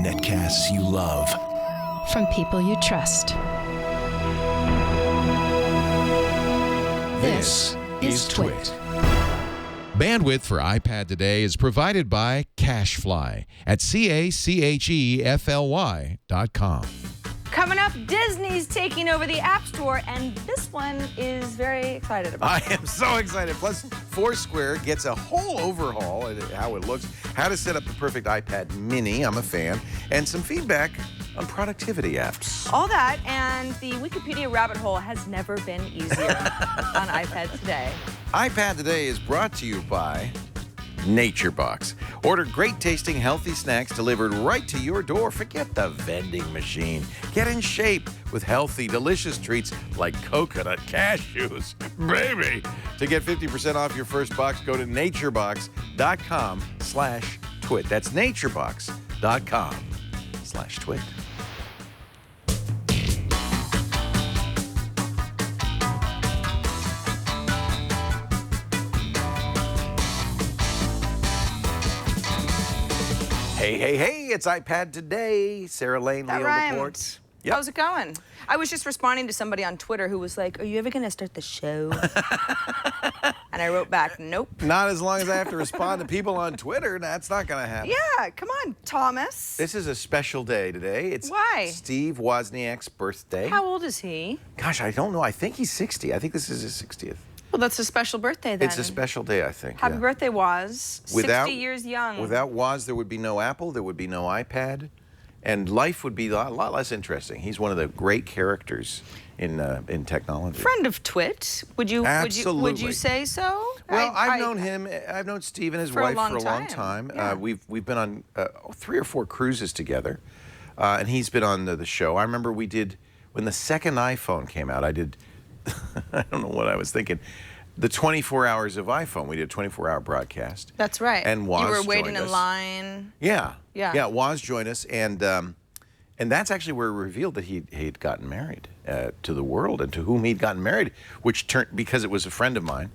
Netcasts you love. From people you trust. This is TWiT. Bandwidth for iPad today is provided by CacheFly at CacheFly.com. Coming up, Disney's taking over the App Store, and this one is very excited about. I am so excited. Plus, Foursquare gets a whole overhaul at how it looks, how to set up the perfect iPad mini, I'm a fan, and some feedback on productivity apps. All that, and the Wikipedia rabbit hole has never been easier on iPad today. iPad Today is brought to you by NatureBox. Order great tasting, healthy snacks delivered right to your door. Forget the vending machine. Get in shape with healthy, delicious treats like coconut cashews. Baby! To get 50% off your first box, go to naturebox.com/twit. That's naturebox.com/twit. Hey, hey, hey, it's iPad Today. Sarah Lane, That Leo rhymed. Laporte. Yep. How's it going? I was just responding to somebody on Twitter who was like, "Are you ever going to start the show?" And I wrote back, "Nope." Not as long as I have to respond to people on Twitter. That's not going to happen. Yeah, come on, Thomas. This is a special day today. It's Why? Steve Wozniak's birthday. How old is he? Gosh, I don't know. I think he's 60. I think this is his 60th. Well, that's a special birthday then. It's a special day, I think. Happy yeah. birthday, Woz. 60 years young. Without Woz, there would be no Apple, there would be no iPad, and life would be a lot less interesting. He's one of the great characters in technology. Friend of TWiT. Would you say so? Well, I've known him. I've known Steve and his wife for a long time. Yeah. We've been on 3 or 4 cruises together, and he's been on the show. I remember we did when the second iPhone came out. I did. I don't know what I was thinking. The 24 hours of iPhone. We did a 24-hour broadcast. That's right. And Woz you were waiting joined in us. line. Yeah. Yeah. Yeah. Woz joined us, and that's actually where it revealed that he'd gotten married to the world, and to whom he'd gotten married, which turned because it was a friend of mine.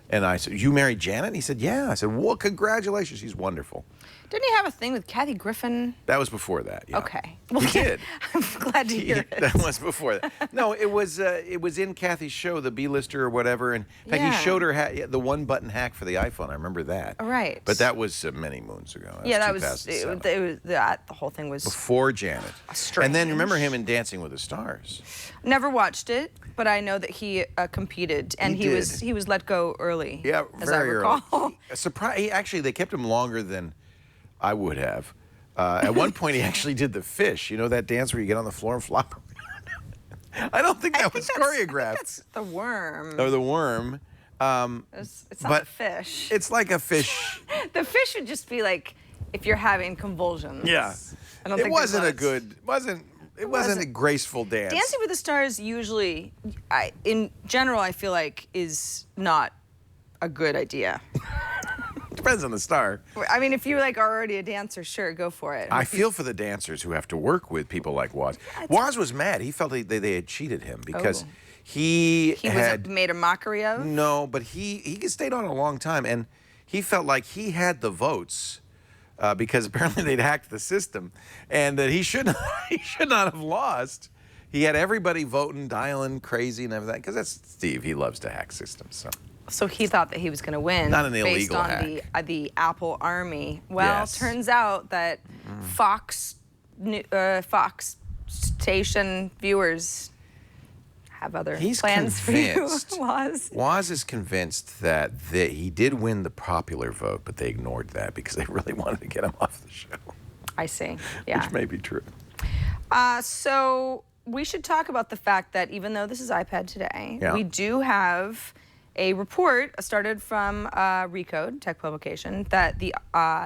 And I said, "You married Janet?" And he said, "Yeah." I said, "Well, congratulations. She's wonderful." Didn't he have a thing with Kathy Griffin? That was before that. Yeah. Okay. Well, He did. I'm glad to hear it. That was before that. No, it was in Kathy's show, the B-lister or whatever, and in fact, he showed her the one-button hack for the iPhone. I remember that. Right. But that was many moons ago. That was 2007. the whole thing was Before Janet. strange. And then remember him in Dancing with the Stars. Never watched it, but I know that he competed, and he was let go early. Yeah, as very I recall. early. Actually, they kept him longer than I would have. At one point, he actually did the fish. You know that dance where you get on the floor and flop around? I don't think that was choreographed. That's the worm. Or the worm. It's not the fish. It's like a fish. The fish would just be like if you're having convulsions. Yeah. I don't It think wasn't a there's good. It wasn't a graceful dance. Dancing with the Stars usually, in general, I feel like is not a good idea. Depends on the star. I mean, if you are already a dancer, sure, go for it. I feel for the dancers who have to work with people like Woz. Woz was mad. He felt they had cheated him because he had was made a mockery of. No, but he stayed on a long time, and he felt like he had the votes because apparently they'd hacked the system, and that he should not have lost. He had everybody voting, dialing crazy and everything because that's Steve. He loves to hack systems. So he thought that he was going to win. Not an based illegal on hack. the Apple army. Well, Yes. turns out that Fox station viewers have other plans for you. Woz is convinced that he did win the popular vote, but they ignored that because they really wanted to get him off the show. I see. Yeah. Which may be true. So we should talk about the fact that even though this is iPad Today, we do have a report started from Recode, tech publication, that the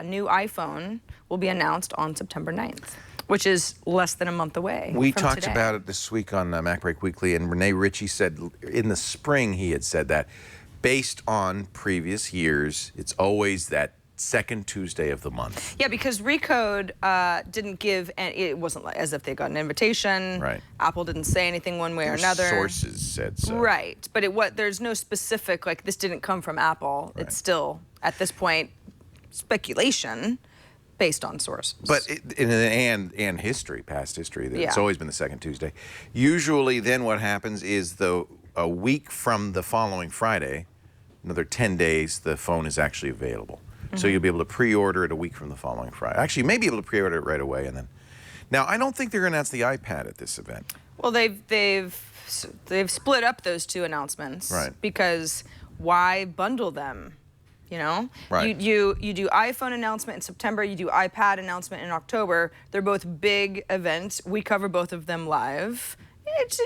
new iPhone will be announced on September 9th, which is less than a month away. We from talked today. about it this week on MacBreak Weekly, and Rene Ritchie said in the spring he had said that based on previous years, it's always that second Tuesday of the month. Yeah, because Recode didn't give, and it wasn't as if they got an invitation. Right. Apple didn't say anything one way or another. Sources said so. Right, but there's no specific, like this didn't come from Apple. Right. It's still, at this point, speculation. based on sources. But and history, past history. It's Yeah. always been the second Tuesday. Usually, then what happens is a week from the following Friday, another 10 days, the phone is actually available. So you'll be able to pre-order it a week from the following Friday. Actually, you may be able to pre-order it right away, and then. Now, I don't think they're going to announce the iPad at this event. Well, they've split up those two announcements. Right. Because why bundle them? You know, Right. You do iPhone announcement in September. You do iPad announcement in October. They're both big events. We cover both of them live. It's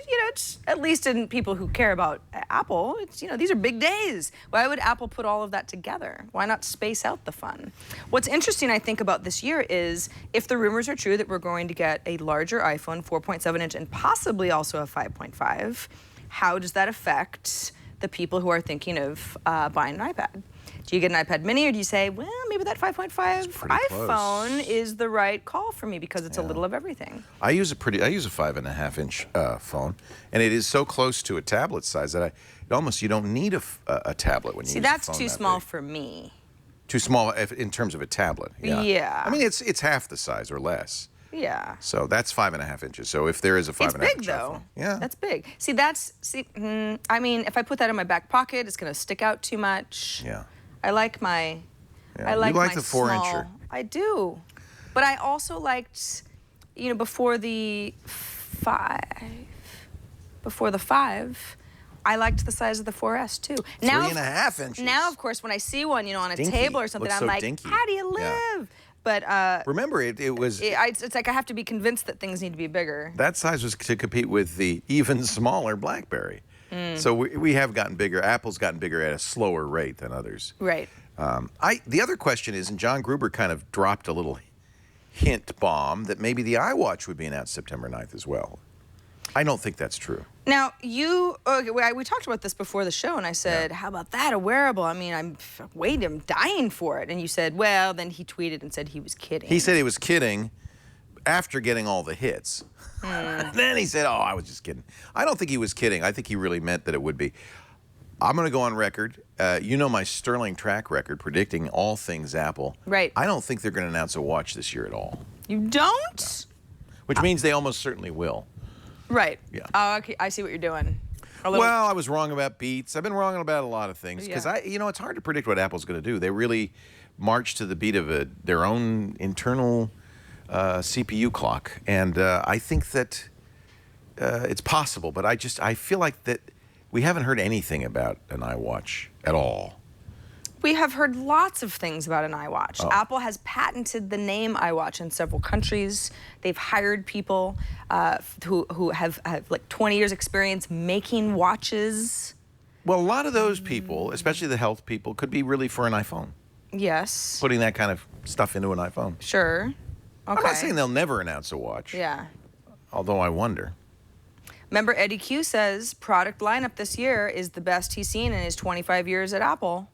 at least in people who care about Apple. These are big days. Why would Apple put all of that together? Why not space out the fun? What's interesting, I think, about this year is if the rumors are true that we're going to get a larger iPhone, 4.7 inch, and possibly also a 5.5. How does that affect the people who are thinking of buying an iPad? Do you get an iPad mini, or do you say, well, maybe that 5.5 iPhone is the right call for me because it's a little of everything? I use a 5.5 inch phone, and it is so close to a tablet size that you don't need a tablet when you use a phone. See, that's too that small big. for me. Too small in terms of a tablet. Yeah. I mean, it's half the size or less. Yeah. So that's 5.5 inches. So if there is a 5.5 It's big, inch though. iPhone, yeah, That's big. I mean, if I put that in my back pocket, it's going to stick out too much. yeah. I like my. Yeah. I like you like my the 4-incher. small- I do, but I also liked, before the 5, I liked the size of the 4S too. Now, 3.5 inches. Now, of course, when I see one, on a Dinky. table or something, Looks I'm so like, dinky. how do you live? Yeah. But Remember, it was it's like I have to be convinced that things need to be bigger. that size was to compete with the even smaller BlackBerry. So we have gotten bigger. Apple's gotten bigger at a slower rate than others. Right. The other question is, and John Gruber kind of dropped a little hint bomb that maybe the iWatch would be announced September 9th as well. I don't think that's true. Now, we talked about this before the show, and I said, how about that, a wearable? I mean, I'm dying for it. And you said, well, then he tweeted and said he was kidding. He said he was kidding after getting all the hits. Then he said, oh, I was just kidding. I don't think he was kidding. I think he really meant that it would be. I'm going to go on record. My sterling track record predicting all things Apple. Right. I don't think they're going to announce a watch this year at all. You don't? Which means they almost certainly will. Right. Yeah. Oh, okay. I see what you're doing. Well, I was wrong about Beats. I've been wrong about a lot of things because Yeah. it's hard to predict what Apple's going to do. They really march to the beat of their own internal CPU clock, and I think that it's possible. But I feel like that we haven't heard anything about an iWatch at all. We have heard lots of things about an iWatch. Oh. Apple has patented the name iWatch in several countries. They've hired people who have like 20 years experience making watches. Well, a lot of those people, especially the health people, could be really for an iPhone. Yes. Putting that kind of stuff into an iPhone. Sure. Okay. I'm not saying they'll never announce a watch. Yeah. Although I wonder. Remember, Eddie Q says product lineup this year is the best he's seen in his 25 years at Apple.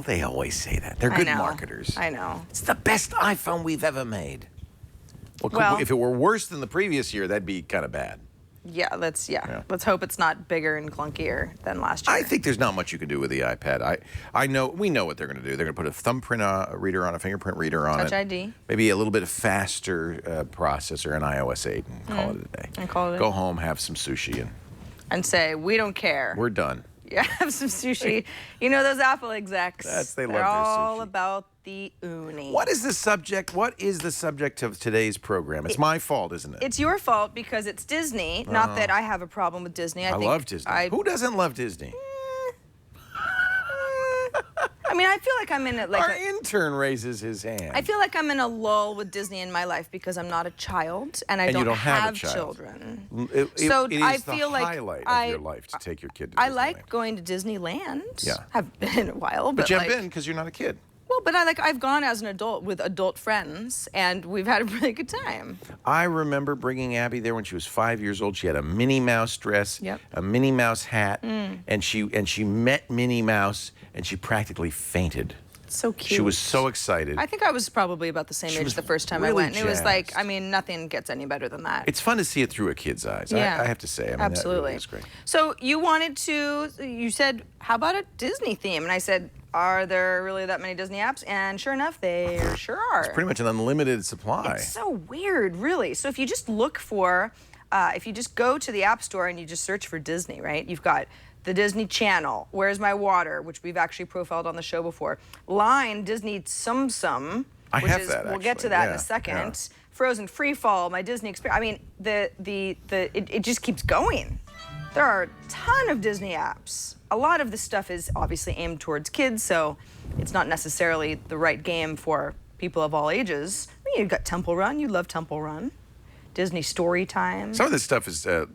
They always say that. They're good marketers. I know. It's the best iPhone we've ever made. Well, if it were worse than the previous year, that'd be kind of bad. Yeah, let's hope it's not bigger and clunkier than last year. I think there's not much you can do with the iPad. We know what they're going to do. They're going to put a thumbprint reader on, a fingerprint reader on Touch it. ID. Maybe a little bit of faster processor, an iOS 8, and call it a day. And call it a Go day. home, have some sushi, And say, we don't care. we're done. Yeah, have some sushi. Those Apple execs. They love They're their all sushi. about the uni. What is the subject? What is the subject of today's program? It's my fault, isn't it? It's your fault because it's Disney. Not that I have a problem with Disney. I think love Disney. Who doesn't love Disney? I mean, I feel like I'm in it like Our intern raises his hand. I feel like I'm in a lull with Disney in my life because I'm not a child and I And you don't don't have a have child. children. So it is I the feel like highlight of your life to take your kid to I Disneyland. like going to Disneyland. Yeah. I've been in a while, but But you like, haven't been because you're not a kid. well, but I've gone as an adult with adult friends and we've had a really good time. I remember bringing Abby there when she was 5 years old. She had a Minnie Mouse dress, Yep. a Minnie Mouse hat, and she met Minnie Mouse and she practically fainted. So cute. She was so excited. I think I was probably about the same She age was the first time I really went. And it was like, jazzed. I mean, nothing gets any better than that. It's fun to see it through a kid's eyes. Yeah. I have to say. I mean, Absolutely. That really is great. So you said, how about a Disney theme? And I said, are there really that many Disney apps? And sure enough, there sure are. It's pretty much an unlimited supply. It's so weird, really. So if you just look for, if you just go to the App Store and you just search for Disney, right? You've got the Disney Channel, Where's My Water, which we've actually profiled on the show before. Line, Disney Tsum Tsum, we'll get to that in a second. Yeah. Frozen Freefall, My Disney Experience. I mean, it just keeps going. There are a ton of Disney apps. A lot of this stuff is obviously aimed towards kids, so it's not necessarily the right game for people of all ages. I mean, you've got Temple Run. You love Temple Run. Disney Storytime. Some of this stuff is a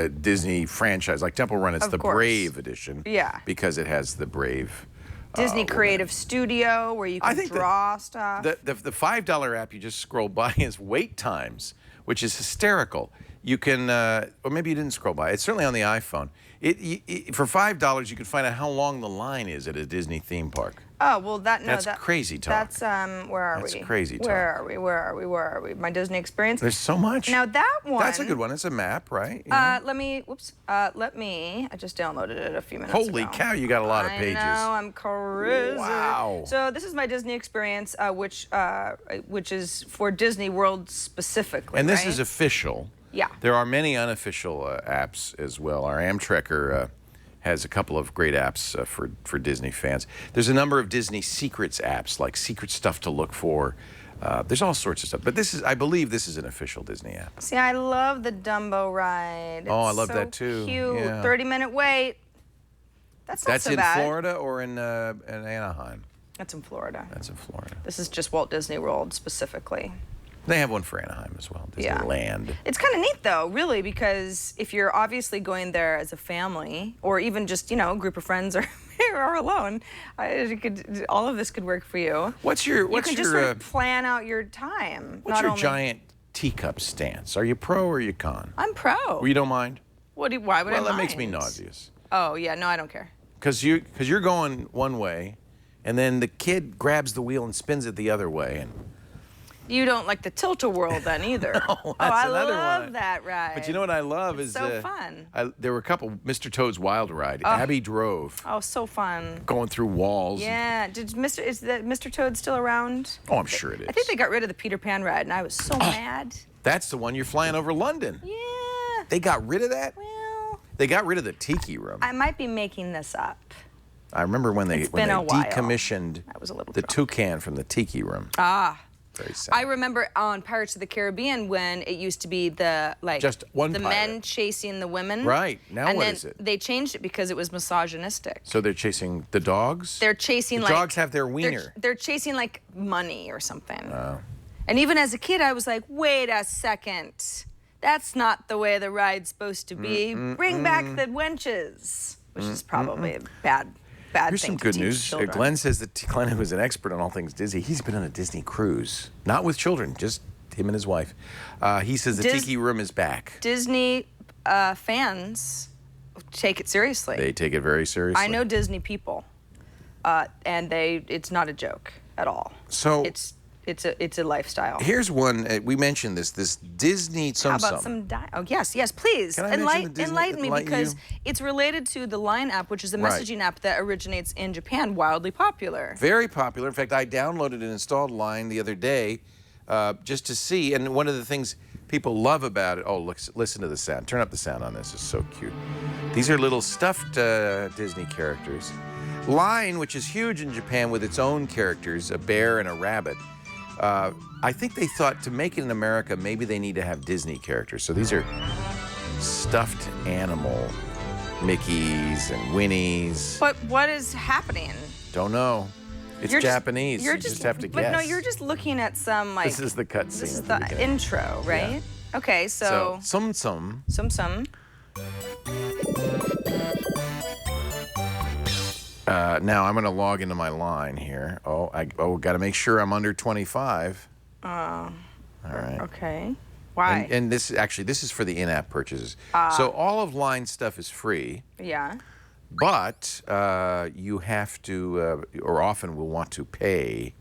Disney franchise, like Temple Run. It's the Brave edition. Yeah. Because it has the Brave. Disney Creative Studio, where you can draw stuff. The $5 app you just scrolled by is wait times, which is hysterical. You can, or maybe you didn't scroll by. It's certainly on the iPhone. For $5, you can find out how long the line is at a Disney theme park. Oh, well, that's crazy talk. That's, where are we? That's crazy talk. Where are we? My Disney Experience. There's so much. Now, that one. That's a good one. It's a map, right? I just downloaded it a few minutes ago. Holy cow, you got a lot of pages. I know, I'm crazy. Wow. So this is My Disney Experience, which is for Disney World specifically, And this right? is official. Yeah. There are many unofficial apps as well. Our Amtrekker has a couple of great apps for Disney fans. There's a number of Disney Secrets apps, like secret stuff to look for. There's all sorts of stuff. But I believe this is an official Disney app. See, I love the Dumbo ride. I love that too. Cute. Yeah. 30-minute wait. That's not so bad. That's in Florida or in Anaheim? That's in Florida. That's in Florida. This is just Walt Disney World specifically. They have one for Anaheim as well, Disneyland. Yeah. It's kind of neat, though, really, because if you're obviously going there as a family, or even just, a group of friends or alone, all of this could work for you. You can just sort of plan out your time. What's your giant teacup stance? Are you pro or are you con? I'm pro. Well, you don't mind? Why would I mind? Well, that makes me nauseous. Oh, yeah, no, I don't care. Because you're going one way, and then the kid grabs the wheel and spins it the other way, and you don't like the tilt-a-whirl then either. No, that's another one. I love that ride. But you know what I love it's is so fun. There were a couple. Mr. Toad's Wild Ride. Abby drove. Oh, so fun. Going through walls. Yeah. Is Mr. Toad still around? Oh, I'm sure it is. I think they got rid of the Peter Pan ride, and I was so mad. That's the one you're flying over London. Yeah. They got rid of that? Well, they got rid of the Tiki Room. I might be making this up. I remember when they decommissioned the toucan from the Tiki Room. Ah. Very sad. I remember on Pirates of the Caribbean when it used to be just one pirate. Men chasing the women. Right. Now what is it? They changed it because it was misogynistic. So they're chasing the dogs? They're chasing the dogs have their wiener. They're chasing like money or something. Oh. And even as a kid I was like, wait a second. That's not the way the ride's supposed to be. Bring back the wenches. Which is probably a bad Here's some good news. Glenn says that Glenn, who is an expert on all things Disney, he's been on a Disney cruise. Not with children, just him and his wife. He says the Tiki Room is back. Disney fans take it seriously. They take it very seriously. I know Disney people, and it's not a joke at all. So it's a lifestyle. Here's one. We mentioned this Disney Tsum Tsum. How about some Oh, yes, please. Can I enlighten me, because it's related to the Line app, which is a messaging app that originates in Japan, wildly popular. Very popular. In fact, I downloaded and installed Line the other day just to see. And one of the things people love about it, listen to the sound. Turn up the sound on this. It's so cute. These are little stuffed Disney characters. Line, which is huge in Japan with its own characters, a bear and a rabbit. I think they thought to make it in America, maybe they need to have Disney characters. So these are stuffed animal Mickeys and Winnies. But what is happening? Don't know. It's Japanese. You just have to guess. But no, you're just looking at some This is the cutscene. This is the intro, right? Yeah. Okay, so Tsum Tsum. Tsum Tsum. Now I'm going to log into my Line here. Got to make sure I'm under 25. All right. Okay. Why? And this is for the in-app purchases. So all of Line stuff is free. Yeah. But you have to, or often will want to pay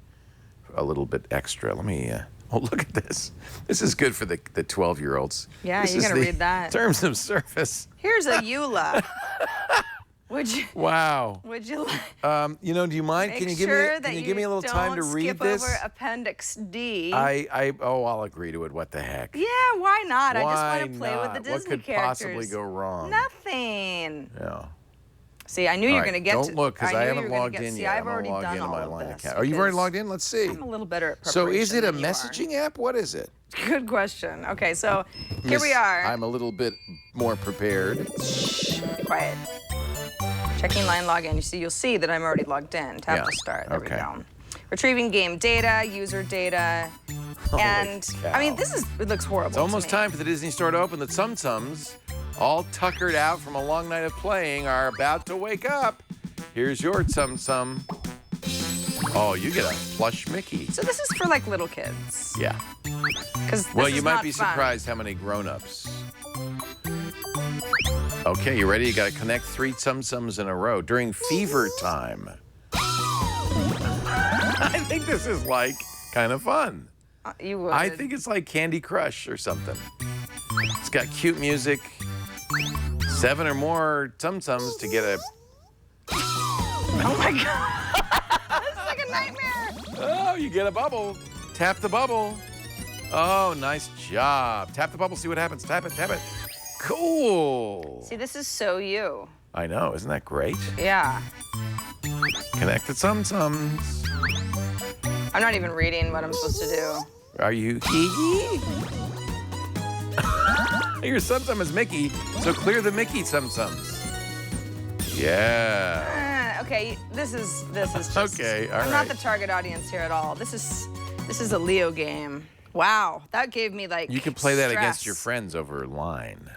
a little bit extra. Let me. Look at this. This is good for the 12-year-olds. Yeah, you got to read that. Terms of service. Here's a EULA. Would you? Wow. Would you? You know, do you mind? Can you give me a little time to read this? Skip over Appendix D. I'll agree to it. What the heck? Yeah, why not? I just Why want to play with the not? Disney What could characters. possibly go wrong? Nothing. Yeah. See, I knew you were going to get to. Don't look, because I haven't logged in See, yet. I've already log done into all my of line this. account. Oh, you've already logged in? Let's see. I'm a little better at So preparation is it a than you are. messaging app? What is it? Good question. Okay, so here we are. I'm a little bit more prepared. Shh, quiet. Checking line login. You'll see that I'm already logged in. Tap to start. There we go. Retrieving game data, user data, and cow. I mean, it looks horrible. It's almost time for the Disney store to open. The Tsum Tsums, all tuckered out from a long night of playing, are about to wake up. Here's your Tsum Tsum. Oh, you get a plush Mickey. So this is for like little kids. Yeah. Well, you might be surprised how many grown-ups. Okay, you ready? You got to connect 3 Tsum Tsums in a row during fever time. I think this is like kind of fun. You would. I think it's like Candy Crush or something. It's got cute music. 7 or more Tsum Tsums to get a. Oh my God! This is like a nightmare. Oh, you get a bubble. Tap the bubble. Oh, nice job. Tap the bubble, see what happens. Tap it, tap it. Cool. See, this is so you. I know, isn't that great? Yeah. Connect the Tsum Tsums. I'm not even reading what I'm supposed to do. Are you hee? Your Tsum Tsum is Mickey, so clear the Mickey Tsum Tsums. Yeah. Okay, this is just. Okay, all right. I'm not the target audience here at all. This is a Leo game. Wow, that gave me like. You can play that stress. against your friends over line.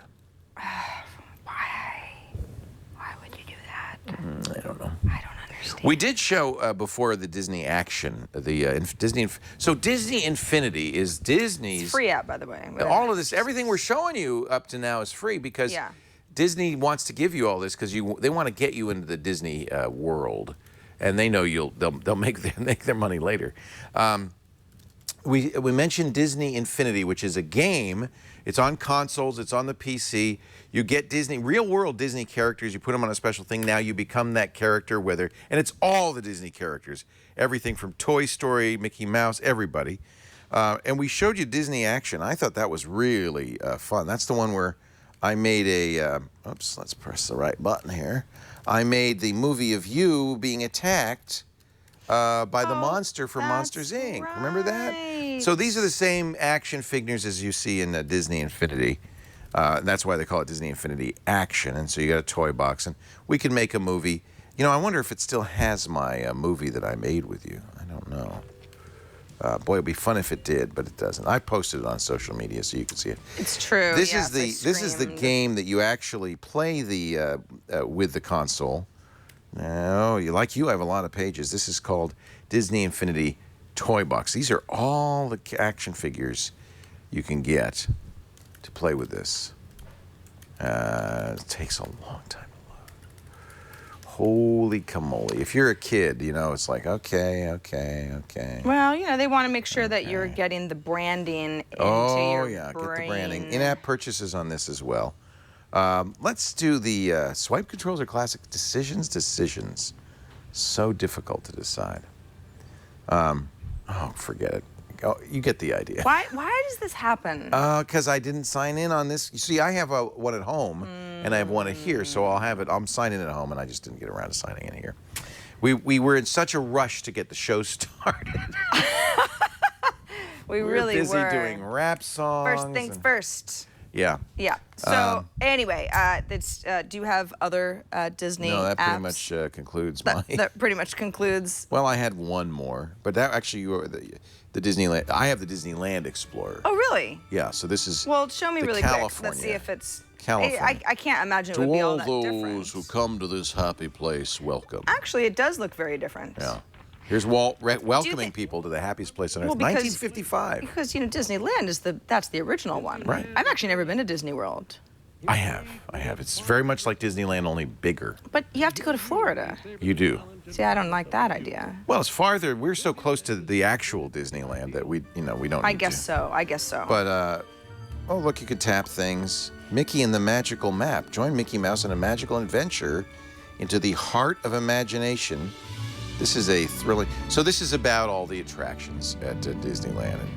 Why would you do that? I don't know. I don't understand. We did show before the Disney Action, the Disney. So Disney Infinity is Disney's. It's a free app, by the way. All of this, everything we're showing you up to now is free because Disney wants to give you all this because they want to get you into the Disney world, and they know they'll make their money later. We mentioned Disney Infinity, which is a game. It's on consoles. It's on the PC. You get Disney, real-world Disney characters. You put them on a special thing. Now you become that character, and it's all the Disney characters. Everything from Toy Story, Mickey Mouse, everybody. And we showed you Disney Action. I thought that was really fun. That's the one where I made a, oops, let's press the right button here. I made the movie of you being attacked by the monster from Monsters, Inc. Right. Remember that? So these are the same action figures as you see in Disney Infinity. That's why they call it Disney Infinity Action. And so you got a toy box. And we can make a movie. You know, I wonder if it still has my movie that I made with you. I don't know. Boy, it'd be fun if it did, but it doesn't. I posted it on social media so you can see it. It's true. This is the game that you actually play with the console. No, I have a lot of pages. This is called Disney Infinity Toy Box. These are all the action figures you can get to play with this. It takes a long time to load. Holy camole. If you're a kid, it's like, okay. Well, they want to make sure that you're getting the branding into your brain. Get the branding. In-app purchases on this as well. Let's do the swipe controls or classic decisions. So difficult to decide. Forget it. You get the idea. Why does this happen? Because I didn't sign in on this. You see, I have one at home, and I have one at here, so I'll have it. I'm signing in at home, and I just didn't get around to signing in here. We were in such a rush to get the show started. we really busy were doing rap songs. First things first. Yeah. Yeah. So anyway, do you have other Disney No, that apps? pretty much concludes mine. That pretty much concludes. Well, I had one more, but that actually the Disneyland. I have the Disneyland Explorer. Oh, really? Yeah. So this is. Well, show me the really California. quick. Let's see if it's. California. I can't imagine it To would be all all that those different. who come to this happy place, welcome. Actually, it does look very different. Yeah. Here's Walt welcoming people to the happiest place on earth. Well, because, 1955. Because Disneyland that's the original one. Right. I've actually never been to Disney World. I have. It's very much like Disneyland, only bigger. But you have to go to Florida. You do. See, I don't like that idea. Well, it's farther. We're so close to the actual Disneyland that we don't. I guess so. But look, you could tap things. Mickey and the Magical Map. Join Mickey Mouse on a magical adventure into the heart of imagination. This is a thrilling. So this is about all the attractions at Disneyland, and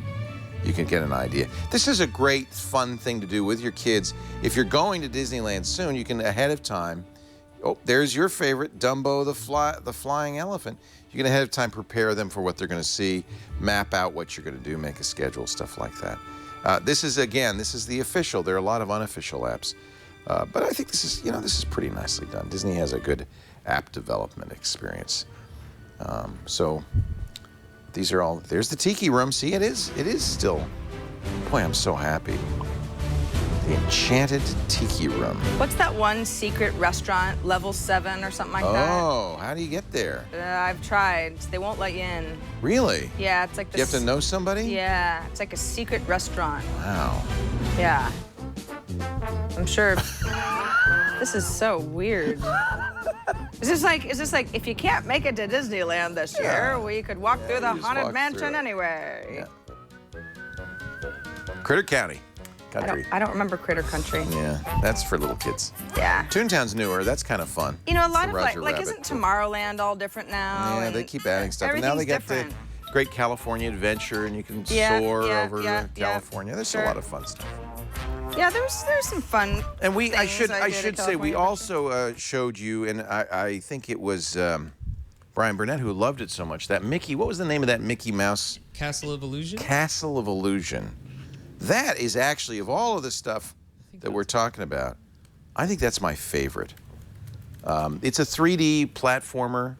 you can get an idea. This is a great, fun thing to do with your kids. If you're going to Disneyland soon, you can ahead of time. Oh, there's your favorite, Dumbo the flying elephant. You can ahead of time prepare them for what they're going to see, map out what you're going to do, make a schedule, stuff like that. This is the official. There are a lot of unofficial apps, but I think this is pretty nicely done. Disney has a good app development experience. So these are all. There's the Tiki Room. See, it is still. Boy, I'm so happy. The Enchanted Tiki Room. What's that one secret restaurant, level 7 or something like that? Oh, how do you get there? I've tried. They won't let you in. Really? Yeah, it's like this. You have to know somebody? Yeah, it's like a secret restaurant. Wow. Yeah. I'm sure. This is so weird. Is this like if you can't make it to Disneyland this year, we could walk through the Haunted Mansion anyway? Yeah. Critter County. Country. I don't remember Critter Country. Yeah, that's for little kids. Yeah. Toontown's newer. That's kind of fun. You know, a lot It's of Roger like Rabbit. isn't Tomorrowland all different now? Yeah, and they keep adding stuff. And now they got different. the Great California Adventure, and you can soar over California. There's a lot of fun stuff. Yeah, there's some fun. And I things should say we California also showed you, and I think it was Brian Burnett who loved it so much. That Mickey. What was the name of that Mickey Mouse? Castle of Illusion? Castle of Illusion. That is actually, of all of the stuff that we're talking about, I think that's my favorite. It's a 3D platformer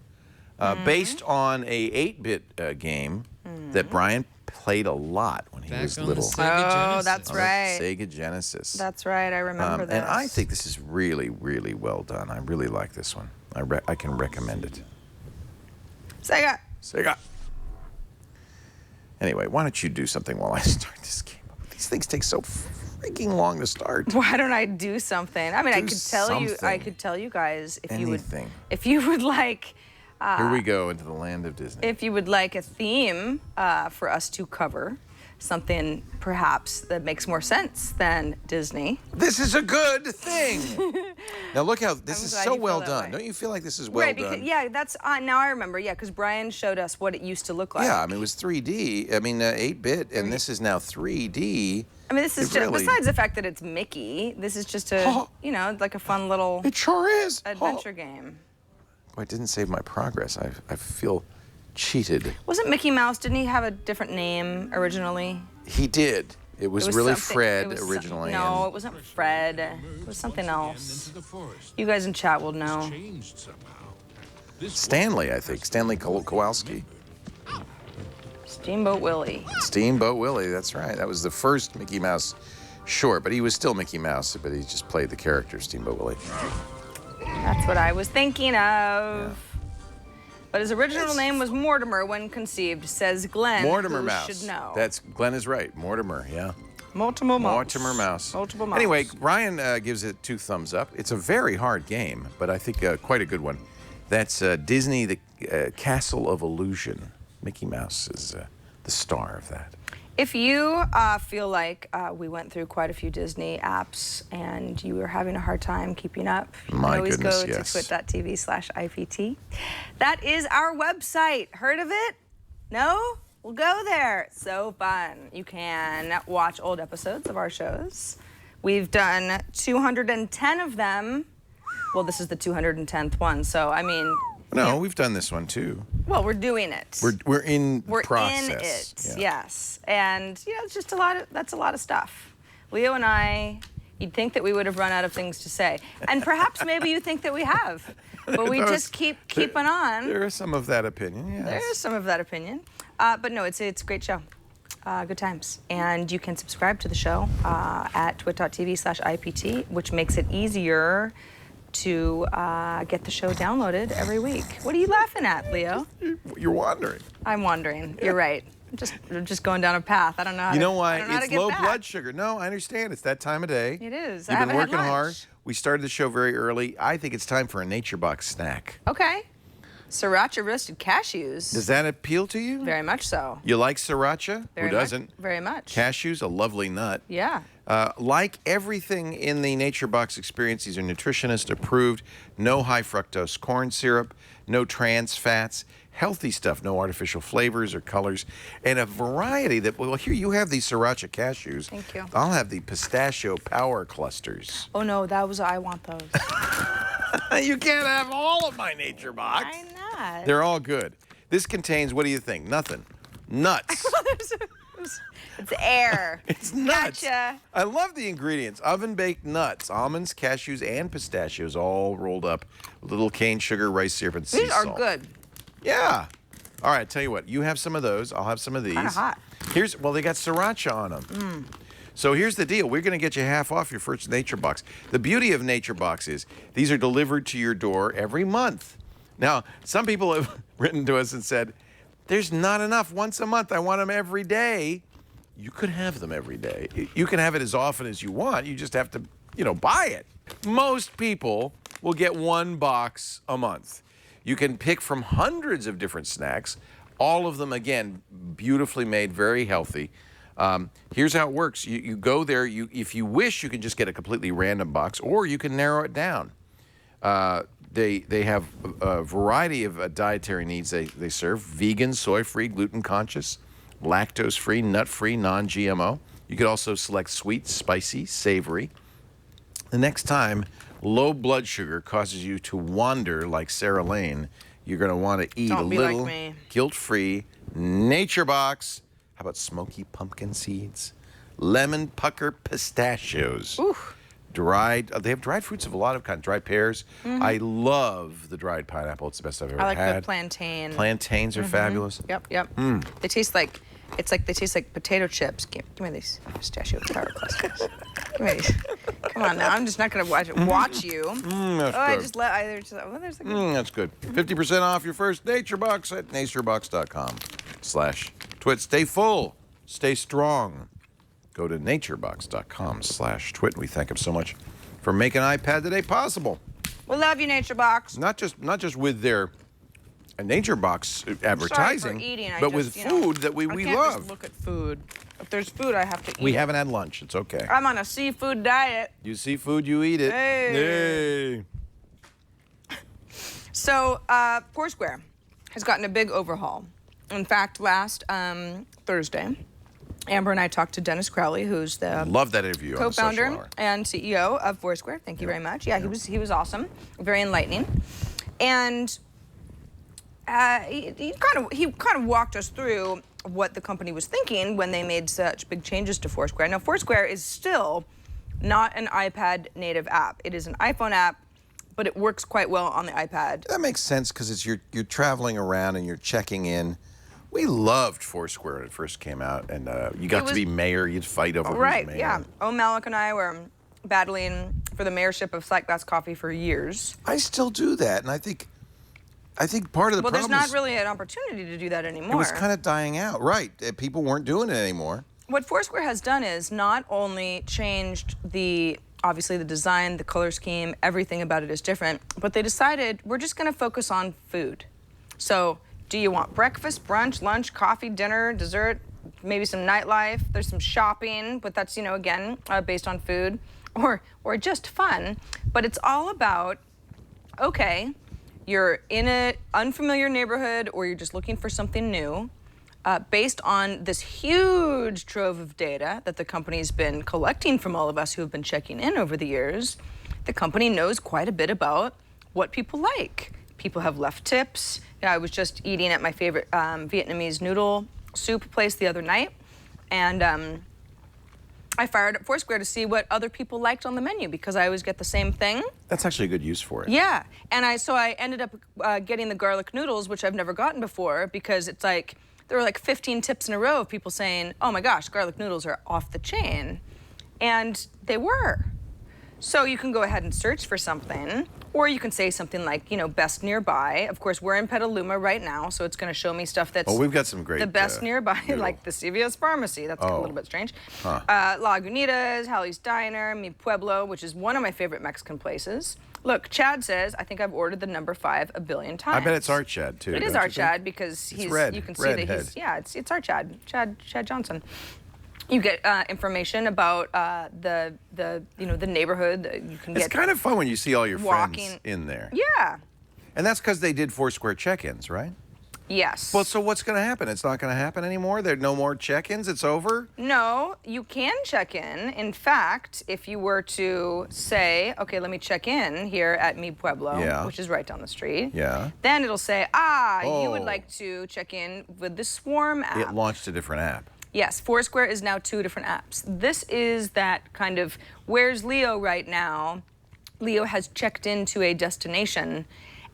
based on a 8-bit game that Brian played a lot when he was little. Oh, that's right. Sega Genesis. That's right. I remember that. And I think this is really, really well done. I really like this one. I can recommend it. Sega. Anyway, why don't you do something while I start this game? These things take so freaking long to start. Why don't I do something? I mean, I could tell you guys if you would like. Here we go into the land of Disney. If you would like a theme for us to cover, something perhaps that makes more sense than Disney. This is a good thing. Now look how this is so well done. Way. Don't you feel like this is well done? Because, yeah, that's now I remember. Yeah, because Brian showed us what it used to look like. Yeah, I mean it was 3D. I mean 8-bit, and this is now 3D. I mean, this is just, besides the fact that it's Mickey, this is just a like a fun little. It sure is. Adventure game. Boy, it didn't save my progress. I feel cheated. Wasn't Mickey Mouse? Didn't he have a different name originally? He did. It was really Fred originally. No, it wasn't Fred. It was something else. You guys in chat will know. Stanley, I think. Stanley Kowalski. Steamboat Willie. Steamboat Willie, that's right. That was the first Mickey Mouse short, but he was still Mickey Mouse, but he just played the character Steamboat Willie. That's what I was thinking of. Yeah. But his original name was Mortimer when conceived, says Glenn. Mortimer who Mouse. Should know. Glenn is right. Mortimer, yeah. Multiple Mouse. Mortimer Mouse. Multiple Mouse. Anyway, Brian gives it 2 thumbs up. It's a very hard game, but I think quite a good one. That's Disney, the Castle of Illusion. Mickey Mouse is the star of that. If you feel like we went through quite a few Disney apps and you were having a hard time keeping up, you can always go to twit.tv/IPT. That is our website. Heard of it? No? We'll go there. It's so fun. You can watch old episodes of our shows. We've done 210 of them. Well, this is the 210th one, so I mean... No, we've done this one too. Well, we're doing it. We're in process. We're in it, yes. And it's just that's a lot of stuff. Leo and I, you'd think that we would have run out of things to say. And perhaps maybe you think that we have. But we just keeping on. There is some of that opinion, yes. There is some of that opinion. But no, it's a great show. Good times. And you can subscribe to the show at twit.tv/IPT, which makes it easier to get the show downloaded every week. What are you laughing at, Leo? You're wandering. I'm wandering. You're right. I'm just going down a path. I don't know how You know why? It's low blood sugar. No, I understand. It's that time of day. It is. You've been working hard. We started the show very early. I think it's time for a NatureBox snack. Okay. Sriracha roasted cashews. Does that appeal to you? Very much so. You like sriracha? Very Who doesn't? Very much. Cashews, a lovely nut. Yeah. Like everything in the NatureBox experience, these are nutritionist approved, no high fructose corn syrup, no trans fats, healthy stuff, no artificial flavors or colors, and a variety that, well, here you have these sriracha cashews. Thank you. I'll have the pistachio power clusters. Oh no, I want those. You can't have all of my NatureBox. Why not? They're all good. This contains, what do you think? Nothing. Nuts. It's air. It's nuts. Gotcha. I love the ingredients. Oven-baked nuts, almonds, cashews, and pistachios all rolled up. Little cane sugar, rice syrup, and sea These are salt. good. Yeah. All right, tell you what. You have some of those. I'll have some of these. Kind of hot. Well, they got sriracha on them. So here's the deal. We're going to get you half off your first NatureBox. The beauty of NatureBox is these are delivered to your door every month. Now, some people have written to us and said, there's not enough. Once a month. I want them every day. You could have them every day. You can have it as often as you want. You just have to, buy it. Most people will get one box a month. You can pick from hundreds of different snacks. All of them, again, beautifully made, very healthy. Here's how it works. You go there. If you wish, you can just get a completely random box, or you can narrow it down. They have a variety of dietary needs they serve. Vegan, soy-free, gluten-conscious, lactose-free, nut-free, non-GMO. You could also select sweet, spicy, savory. The next time low blood sugar causes you to wander like Sarah Lane, you're going to want to eat a little guilt-free NatureBox. How about smoky pumpkin seeds? Lemon pucker pistachios. Ooh. They have dried fruits of a lot of kinds. Dried pears. I love the dried pineapple. It's the best I've ever had. I like the plantain. Plantains are fabulous. Yep. They taste like, they taste like potato chips. Give me these pistachio power clusters. Give me these. Come on now, I'm just not gonna watch you. That's good. There's like That's good. 50% off your first NatureBox at naturebox.com/twit. Stay full. Stay strong. Go to naturebox.com/twit. We thank them so much for making iPad Today possible. We love you, NatureBox. Not just with their NatureBox advertising, but with food that we I can't love. Just look at food. If there's food, I have to eat. We haven't had lunch. It's okay. I'm on a seafood diet. You see food, you eat it. Hey. So, Foursquare has gotten a big overhaul. In fact, last Thursday, Amber and I talked to Dennis Crowley, who's the Love that interview on the Social co-founder Hour. and CEO of Foursquare. Thank you very much. Yeah, he was awesome, very enlightening, and he kind of walked us through what the company was thinking when they made such big changes to Foursquare. Now, Foursquare is still not an iPad native app. It is an iPhone app, but it works quite well on the iPad. That makes sense because it's you're traveling around and you're checking in. We loved Foursquare when it first came out, and you got to be mayor. You'd fight over who's mayor. Right, yeah. Malik and I were battling for the mayorship of Sight Glass Coffee for years. I still do that, and I think part of the problem there's not really an opportunity to do that anymore. It was kind of dying out. Right. People weren't doing it anymore. What Foursquare has done is not only changed obviously the design, the color scheme, everything about it is different, but they decided we're just going to focus on food. So, do you want breakfast, brunch, lunch, coffee, dinner, dessert, maybe some nightlife? There's some shopping, but that's, again, based on food, or just fun. But it's all about, okay, you're in an unfamiliar neighborhood or you're just looking for something new, based on this huge trove of data that the company's been collecting from all of us who have been checking in over the years. The company knows quite a bit about what people like. People have left tips. I was just eating at my favorite Vietnamese noodle soup place the other night, and I fired up Foursquare to see what other people liked on the menu because I always get the same thing. That's actually a good use for it. Yeah, and I ended up getting the garlic noodles, which I've never gotten before, because it's like there were like 15 tips in a row of people saying, "Oh my gosh, garlic noodles are off the chain," and they were. So you can go ahead and search for something, or you can say something like, best nearby. Of course, we're in Petaluma right now, so it's going to show me stuff that's we've got some great the best nearby, noodle. like the CVS Pharmacy. That's a little bit strange. Lagunitas, Hallie's Diner, Mi Pueblo, which is one of my favorite Mexican places. Look, Chad says, I think I've ordered the number 5 a billion times. I bet it's our Chad, too. It is our Chad because It's red. you can see Red that head. he's, yeah, it's our Chad Johnson. You get information about the neighborhood. You can It's get kind of fun when you see all your walking friends in there. Yeah. And that's because they did Foursquare check-ins, right? Yes. Well, so what's going to happen? It's not going to happen anymore? There are no more check-ins? It's over? No, you can check in. In fact, if you were to say, okay, let me check in here at Mi Pueblo, which is right down the street. Yeah. Then it'll say, you would like to check in with the Swarm app. It launched a different app. Yes, Foursquare is now 2 different apps. This is that kind of, where's Leo right now? Leo has checked into a destination,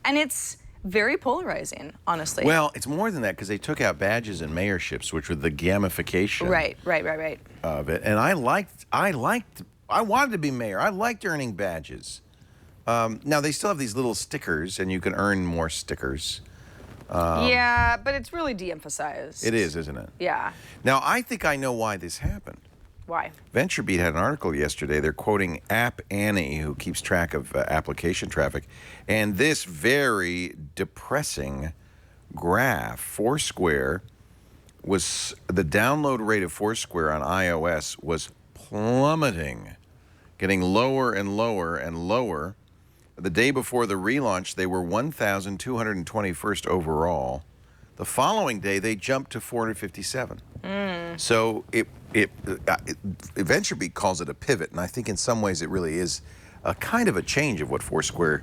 and it's very polarizing, honestly. Well, it's more than that because they took out badges and mayorships, which were the gamification Right. of it. And I wanted to be mayor. I liked earning badges. Now, they still have these little stickers, and you can earn more stickers. Yeah, but it's really de-emphasized. It is, isn't it? Yeah. Now, I think I know why this happened. Why? VentureBeat had an article yesterday. They're quoting App Annie, who keeps track of application traffic. And this very depressing graph, Foursquare, the download rate of Foursquare on iOS was plummeting, getting lower and lower and lower. The day before the relaunch, they were 1,221st overall. The following day, they jumped to 457. So VentureBeat calls it a pivot, and I think in some ways it really is a kind of a change of what Foursquare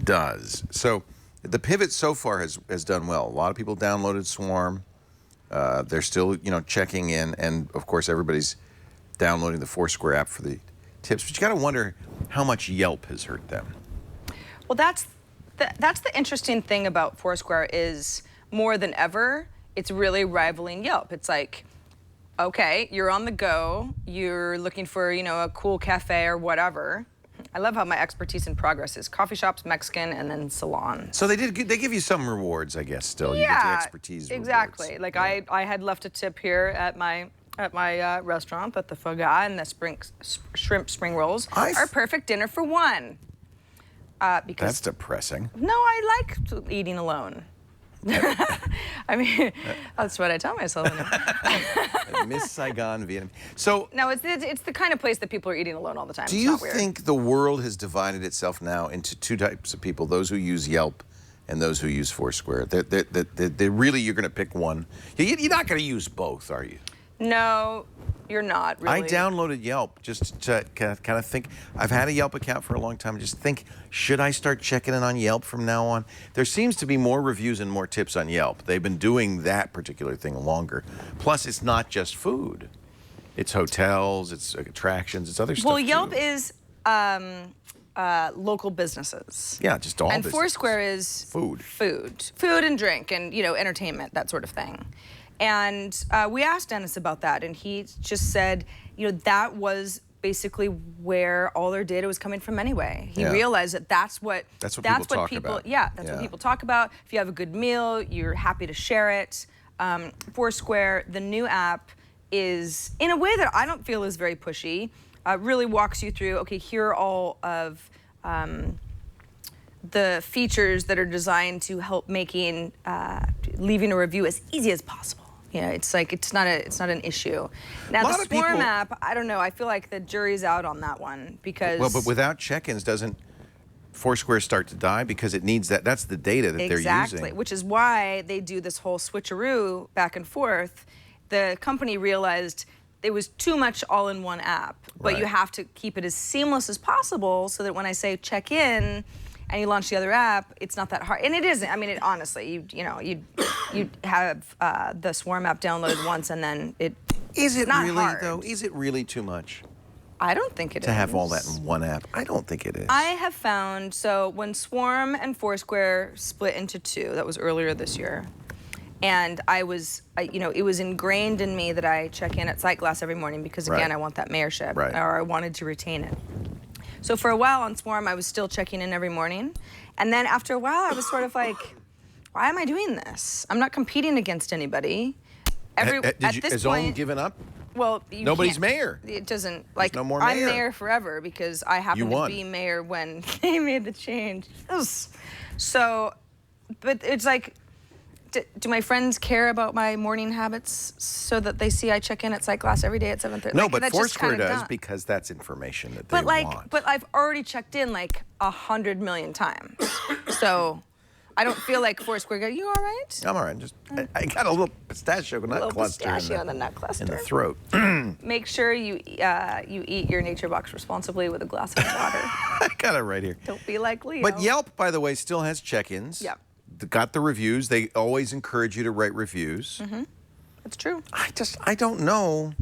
does. So the pivot so far has done well. A lot of people downloaded Swarm. They're still checking in, and of course everybody's downloading the Foursquare app for the tips. But you got to wonder how much Yelp has hurt them. Well, that's the interesting thing about Foursquare is more than ever, it's really rivaling Yelp. It's like, okay, you're on the go, you're looking for, a cool cafe or whatever. I love how my expertise in progress is coffee shops, Mexican, and then salon. So they give you some rewards, I guess, still. You get the expertise exactly. rewards. Like yeah. I had left a tip here at my restaurant at the Foga, and the shrimp spring rolls are perfect dinner for one. Because that's depressing. No, I like eating alone. I mean, that's what I tell myself. Miss Saigon, Vietnam. So no, it's the kind of place that people are eating alone all the time. Do you think the world has divided itself now into 2 types of people: those who use Yelp and those who use Foursquare? They're really, you're going to pick one. You're not going to use both, are you? No, you're not really. I downloaded Yelp just to kind of think. I've had a Yelp account for a long time. Just think, should I start checking in on Yelp from now on? There seems to be more reviews and more tips on Yelp. They've been doing that particular thing longer. Plus, it's not just food. It's hotels, it's attractions, it's other stuff. Well, Yelp too. is local businesses. Yeah, just all and businesses. Foursquare is food and drink and entertainment, that sort of thing. And we asked Dennis about that, and he just said, that was basically where all their data was coming from anyway. He realized that that's what people talk about. Yeah, that's what people talk about. If you have a good meal, you're happy to share it. Foursquare, the new app, is in a way that I don't feel is very pushy. Really walks you through. Okay, here are all of the features that are designed to help making leaving a review as easy as possible. It's like it's not an issue. Now the Swarm app, I don't know. I feel like the jury's out on that one because but without check-ins, doesn't Foursquare start to die because it needs that? That's the data that they're using. Exactly, which is why they do this whole switcheroo back and forth. The company realized it was too much all in one app, but you have to keep it as seamless as possible so that when I say check in and you launch the other app, it's not that hard. And it isn't. I mean, honestly, you have the Swarm app downloaded once and then Is it not really, hard. though? Is it really too much? I don't think it is. To have all that in one app? I don't think it is. I have found, so when Swarm and Foursquare split into 2, that was earlier this year, and it was ingrained in me that I check in at Sightglass every morning because, again, I want that mayorship, or I wanted to retain it. So for a while on Swarm, I was still checking in every morning. And then after a while, I was sort of like, why am I doing this? I'm not competing against anybody. Has Ohm given up? Well, Nobody's mayor. It doesn't, like, no more I'm mayor. mayor forever because I happened to be mayor when they made the change. So, but it's like, do my friends care about my morning habits so that they see I check in at Sight Glass every day at 7:30? No, like, but Foursquare does dumb. because that's information that they want. But I've already checked in like 100 million times. So I don't feel like Foursquare go, you all right? I'm all right. Just I got a little pistachio nut cluster in the nut cluster in the throat. Make sure you eat your NatureBox responsibly with a glass of water. I got it right here. Don't be like Leo. But Yelp, by the way, still has check-ins. Yep. Got the reviews. They always encourage you to write reviews. That's true. I don't know.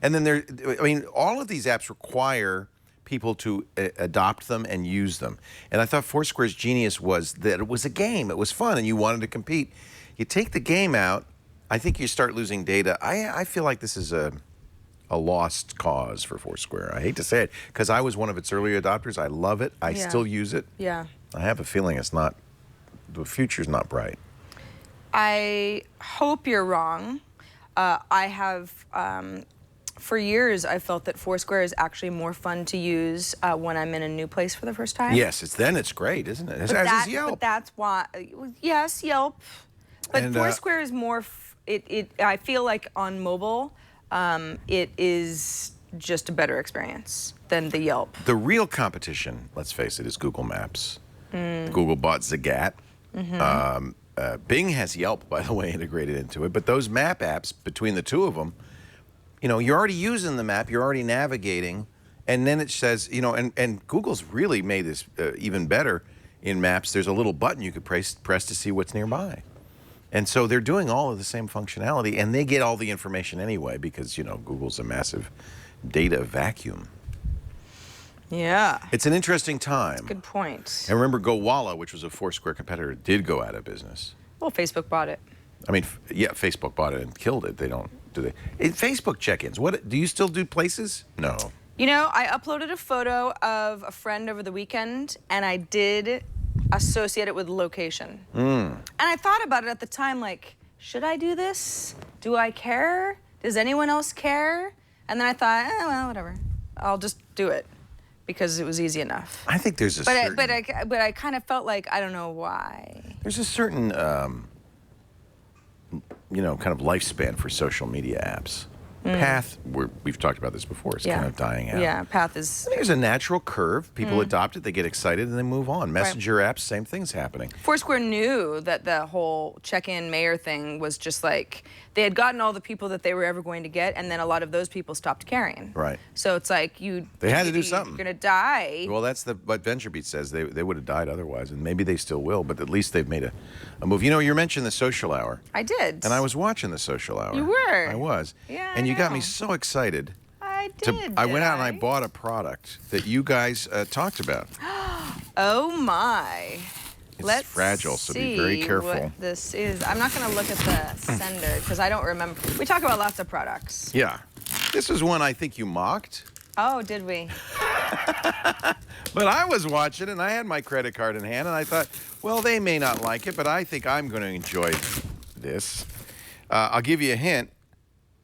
And then all of these apps require people to adopt them and use them. And I thought Foursquare's genius was that it was a game. It was fun, and you wanted to compete. You take the game out, I think you start losing data. I feel like this is a lost cause for Foursquare. I hate to say it, because I was one of its early adopters. I love it. I still use it. Yeah. I have a feeling the future's not bright. I hope you're wrong. I have, for years, I felt that Foursquare is actually more fun to use when I'm in a new place for the first time. Yes, it's great, isn't it? As is Yelp. But that's why, yes, Yelp. But Foursquare is more, I feel like on mobile, it is just a better experience than the Yelp. The real competition, let's face it, is Google Maps. Google bought Zagat. Bing has Yelp, by the way, integrated into it. But those map apps, between the two of them, you're already using the map, you're already navigating, and then it says, and Google's really made this even better in Maps. There's a little button you could press to see what's nearby. And so they're doing all of the same functionality, and they get all the information anyway because, Google's a massive data vacuum. Yeah. It's an interesting time. Good point. And remember, GoWalla, which was a Foursquare competitor, did go out of business. Well, Facebook bought it. I mean, yeah, Facebook bought it and killed it. They don't, do they? Facebook check-ins. What do you still do places? No. I uploaded a photo of a friend over the weekend, and I did associate it with location. And I thought about it at the time, like, should I do this? Do I care? Does anyone else care? And then I thought, well, whatever. I'll just do it. Because it was easy enough. I think there's a certain... But I kind of felt like, I don't know why. There's a certain, kind of lifespan for social media apps. Path, we've talked about this before, is kind of dying out. Yeah, Path is... There's a natural curve. People adopt it, they get excited, and they move on. Messenger apps, same thing's happening. Foursquare knew that the whole check-in mayor thing was just like, they had gotten all the people that they were ever going to get, and then a lot of those people stopped caring. Right. So it's like, they had to do something. You're going to die. Well, that's what VentureBeat says. They would have died otherwise, and maybe they still will, but at least they've made a move. You mentioned the social hour. I did. And I was watching the social hour. You were? I was. Yeah, And you got me know. so excited. I did. I went out and I bought a product that you guys talked about. Oh my. It's fragile, so be very careful. What this is. I'm not going to look at the sender because I don't remember. We talk about lots of products. Yeah. This is one I think you mocked. Oh, did we? But I was watching and I had my credit card in hand and I thought, well, they may not like it, but I think I'm going to enjoy this. I'll give you a hint.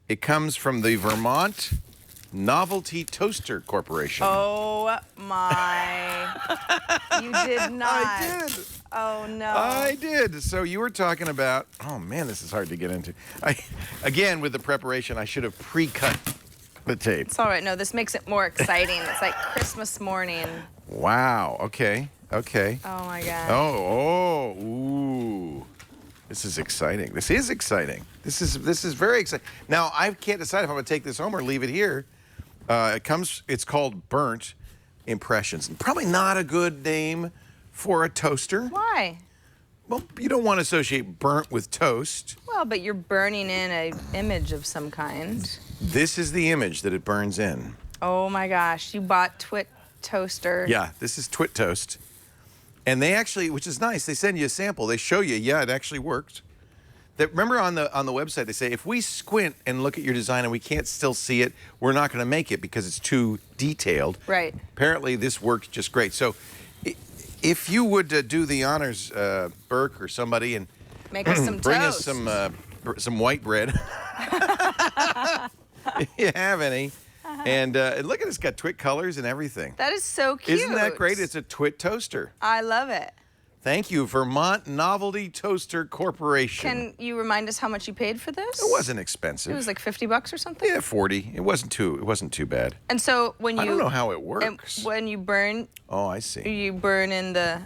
It comes from the Vermont Novelty Toaster Corporation. Oh my. You did not. I did. Oh no. I did. So you were talking about, oh man, this is hard to get into. Again, with the preparation, I should have pre-cut the tape. It's all right. No, this makes it more exciting. It's like Christmas morning. Wow. Okay. Okay. Oh my God. Ooh. This is exciting. This is exciting. This is very exciting. Now, I can't decide if I'm going to take this home or leave it here. It's called Burnt Impressions. Probably not a good name for a toaster. Why? Well, you don't want to associate burnt with toast. Well, but you're burning in an image of some kind. This is the image that it burns in. Oh my gosh, you bought TWiT toaster. Yeah, this is TWiT toast. And they actually, which is nice, they send you a sample. They show you, yeah, it actually worked. Remember on the website, they say, if we squint and look at your design and we can't still see it, we're not going to make it because it's too detailed. Right. Apparently, this worked just great. So if you would do the honors, Burke or somebody, and make us some bring toast. us some white bread. if you have any. And look at it, it's got TWiT colors and everything. That is so cute. Isn't that great? It's a TWiT toaster. I love it. Thank you, Vermont Novelty Toaster Corporation. Can you remind us how much you paid for this? It wasn't expensive. It was like $50 or something? Yeah, 40. It wasn't too bad. And so when you... I don't know how it works. When you burn... Oh, I see. You burn in the...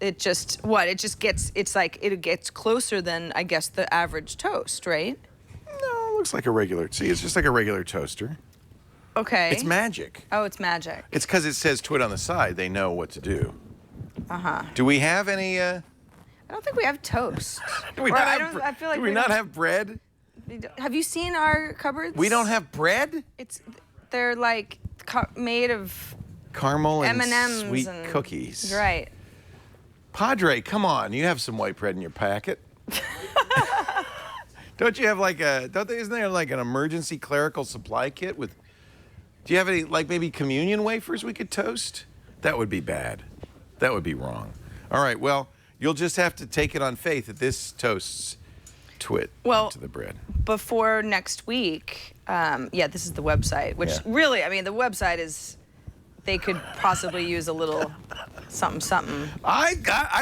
It just... What? It just gets... It's like it gets closer than, I guess, the average toast, right? No, it looks like a regular... See, it's just like a regular toaster. Okay. It's magic. Oh, it's magic. It's because it says TWiT on the side. They know what to do. Uh-huh. Do we have any... I don't think we have toast. Do we not have bread? Have you seen our cupboards? We don't have bread? They're like made of... Caramel and M&Ms sweet and cookies. Right. Padre, come on. You have some white bread in your packet. Don't you have like isn't there like an emergency clerical supply kit with... Do you have any, like maybe communion wafers we could toast? That would be bad. That would be wrong. All right, well, you'll just have to take it on faith that this toasts TWiT to the bread. Before next week, this is the website, which really, I mean, the website is, they could possibly use a little something. I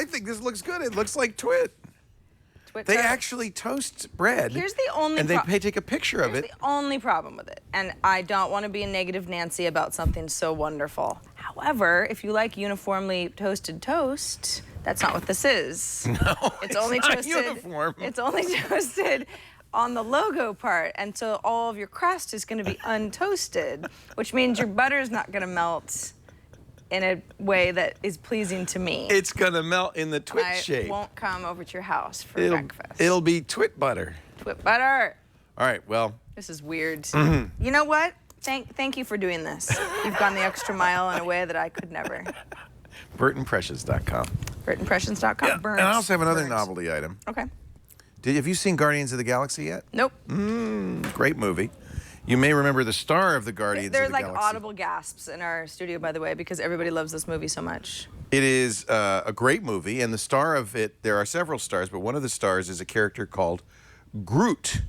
think this looks good. It looks like TWiT. They actually toast bread. Here's the only and they take a picture of it. Here's the only problem with it. And I don't want to be a negative Nancy about something so wonderful. However, if you like uniformly toasted toast, that's not what this is. No, it's only not toasted. Uniform. It's only toasted on the logo part, and so all of your crust is going to be untoasted, which means your butter is not going to melt in a way that is pleasing to me. It's going to melt in the TWiT shape. I won't come over to your house for breakfast. It'll be TWiT butter. TWiT butter. All right, well. This is weird. You know what? Thank you for doing this. You've gone the extra mile in a way that I could never. BurtImpressions.com. BurtImpressions.com. Yeah, and I also have another novelty item. Okay. Have you seen Guardians of the Galaxy yet? Nope. Great movie. You may remember the star of the Guardians of the Galaxy. There's like audible gasps in our studio, by the way, because everybody loves this movie so much. It is a great movie, and the star of it, there are several stars, but one of the stars is a character called Groot,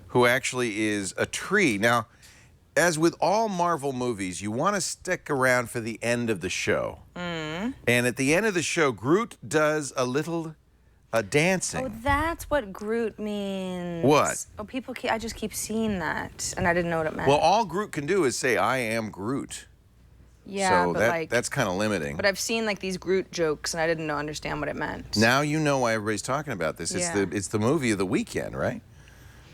who actually is a tree. Now, as with all Marvel movies, you want to stick around for the end of the show. And at the end of the show, Groot does a little dancing. Oh, that's what Groot means. What? Oh, I just keep seeing that, and I didn't know what it meant. Well, all Groot can do is say, "I am Groot." Yeah, so but that's kind of limiting. But I've seen like these Groot jokes, and I didn't understand what it meant. Now you know why everybody's talking about this. It's the movie of the weekend, right?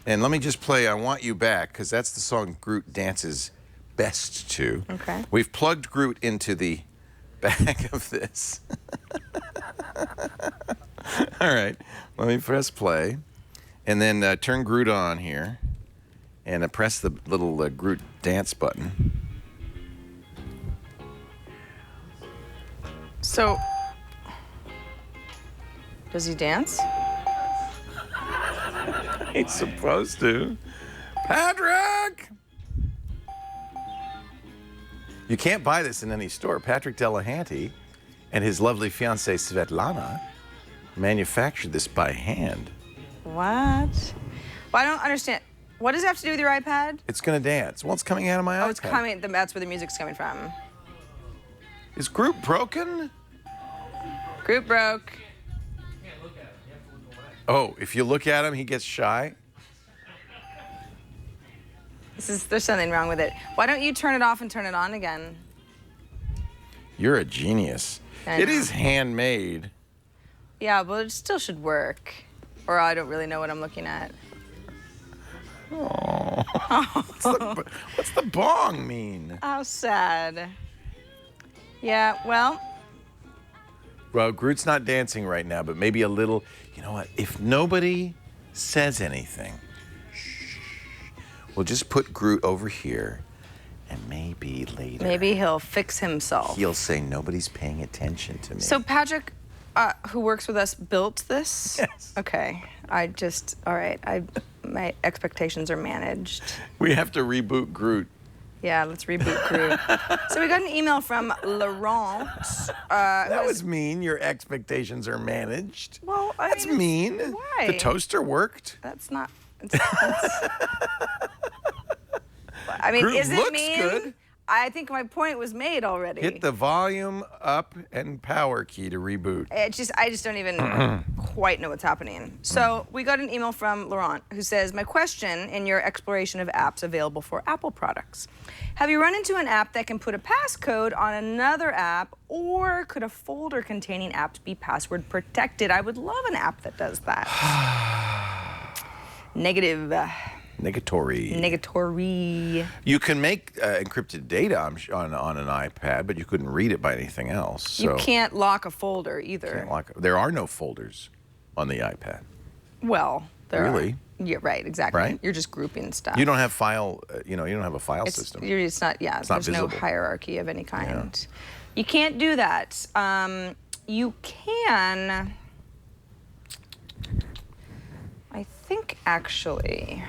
And let me just play "I Want You Back" because that's the song Groot dances best to. Okay. We've plugged Groot into the back of this. All right, let me press play, and then turn Groot on here, and press the little Groot dance button. So, does he dance? He's supposed to. Patrick! You can't buy this in any store. Patrick Delahanty and his lovely fiancée Svetlana manufactured this by hand. What? Well, I don't understand. What does it have to do with your iPad? It's going to dance. Well, it's coming out of my iPad. Oh, it's coming. That's where the music's coming from. Is Groot broken? Groot broke. Oh, if you look at him, he gets shy? There's something wrong with it. Why don't you turn it off and turn it on again? You're a genius. It is handmade. Yeah, but it still should work. Or I don't really know what I'm looking at. Oh. What's the bong mean? How sad. Yeah, well. Well, Groot's not dancing right now, but maybe a little. You know what? If nobody says anything, we'll just put Groot over here, and maybe later. Maybe he'll fix himself. He'll say, nobody's paying attention to me. So Patrick, who works with us, built this? Yes. Okay. All right. My expectations are managed. We have to reboot Groot. Yeah, let's reboot Groot. So we got an email from Laurent. That was mean. Your expectations are managed. Well, that's mean. Why? The toaster worked. That's not. I mean, Groot is it looks mean? good. I think my point was made already. Hit the volume up and power key to reboot. I just don't even quite know what's happening. So we got an email from Laurent who says, my question in your exploration of apps available for Apple products. Have you run into an app that can put a passcode on another app, or could a folder containing apps be password protected? I would love an app that does that. Negative. Negatory. You can make encrypted data on an iPad, but you couldn't read it by anything else. So You can't lock a folder either. there are no folders on the iPad. Well, there Really? are. Yeah, right, exactly. Right? You're just grouping stuff. You don't have file. You don't have a file system. It's not. Yeah, not there's no visible. hierarchy of any kind. You can't do that. You can. I think actually,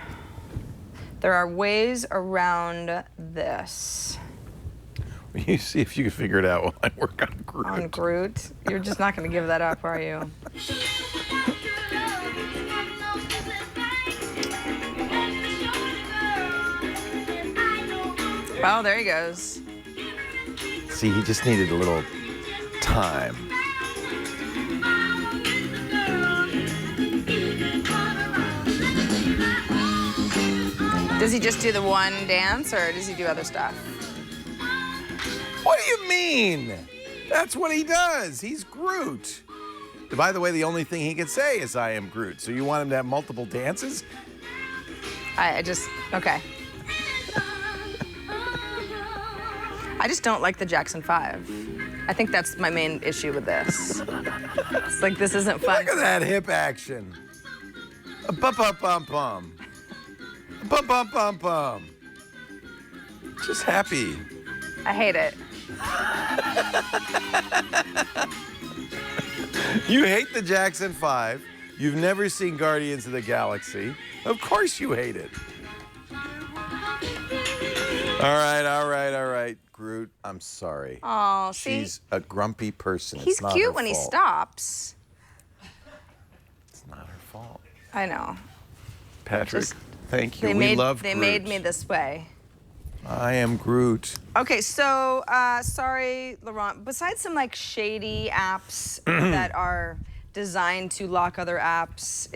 there are ways around this. You see if you can figure it out while I work on Groot. On Groot, you're just not going to give that up, are you? Oh, there he goes. See, he just needed a little time. Does he just do the one dance, or does he do other stuff? What do you mean? That's what he does. He's Groot. By the way, the only thing he can say is "I am Groot." So you want him to have multiple dances? Okay. I just don't like the Jackson 5. I think that's my main issue with this. It's like, this isn't fun. Look at that hip action. Bum bum bum bum. Bum bum bum bum. Just happy. I hate it. You hate the Jackson 5. You've never seen Guardians of the Galaxy. Of course you hate it. All right, Groot. I'm sorry. Oh, see? She's a grumpy person. He's It's not cute her when he fault. stops. It's not her fault. I know. Patrick, Just- thank you. They We love They Groot. made me this way. I am Groot. Okay, so sorry, Laurent. Besides some like shady apps that are designed to lock other apps,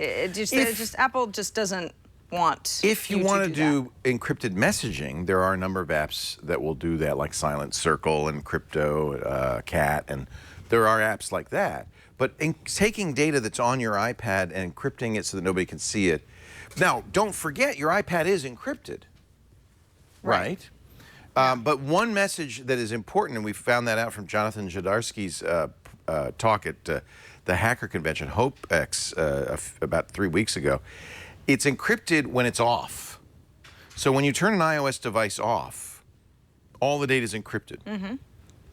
Apple just doesn't want. If you to want to do do encrypted messaging, there are a number of apps that will do that, like Silent Circle and Crypto Cat, and there are apps like that. But taking data that's on your iPad and encrypting it so that nobody can see it. Now, don't forget, your iPad is encrypted, right? But one message that is important, and we found that out from Jonathan Zdarsky's talk at the Hacker Convention, HopeX, about 3 weeks ago. It's encrypted when it's off. So when you turn an iOS device off, all the data is encrypted. Mm-hmm.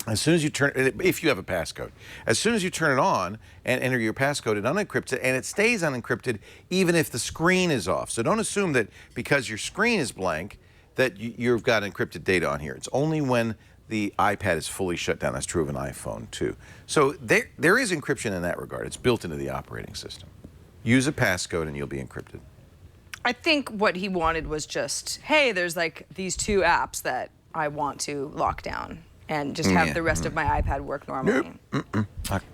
As soon as you turn it, if you have a passcode, as soon as you turn it on and enter your passcode, it unencrypts it, and it stays unencrypted even if the screen is off. So don't assume that because your screen is blank that you've got encrypted data on here. It's only when the iPad is fully shut down. That's true of an iPhone too. So there is encryption in that regard. It's built into the operating system. Use a passcode and you'll be encrypted. I think what he wanted was just, hey, there's like these two apps that I want to lock down and just have the rest of my iPad work normally.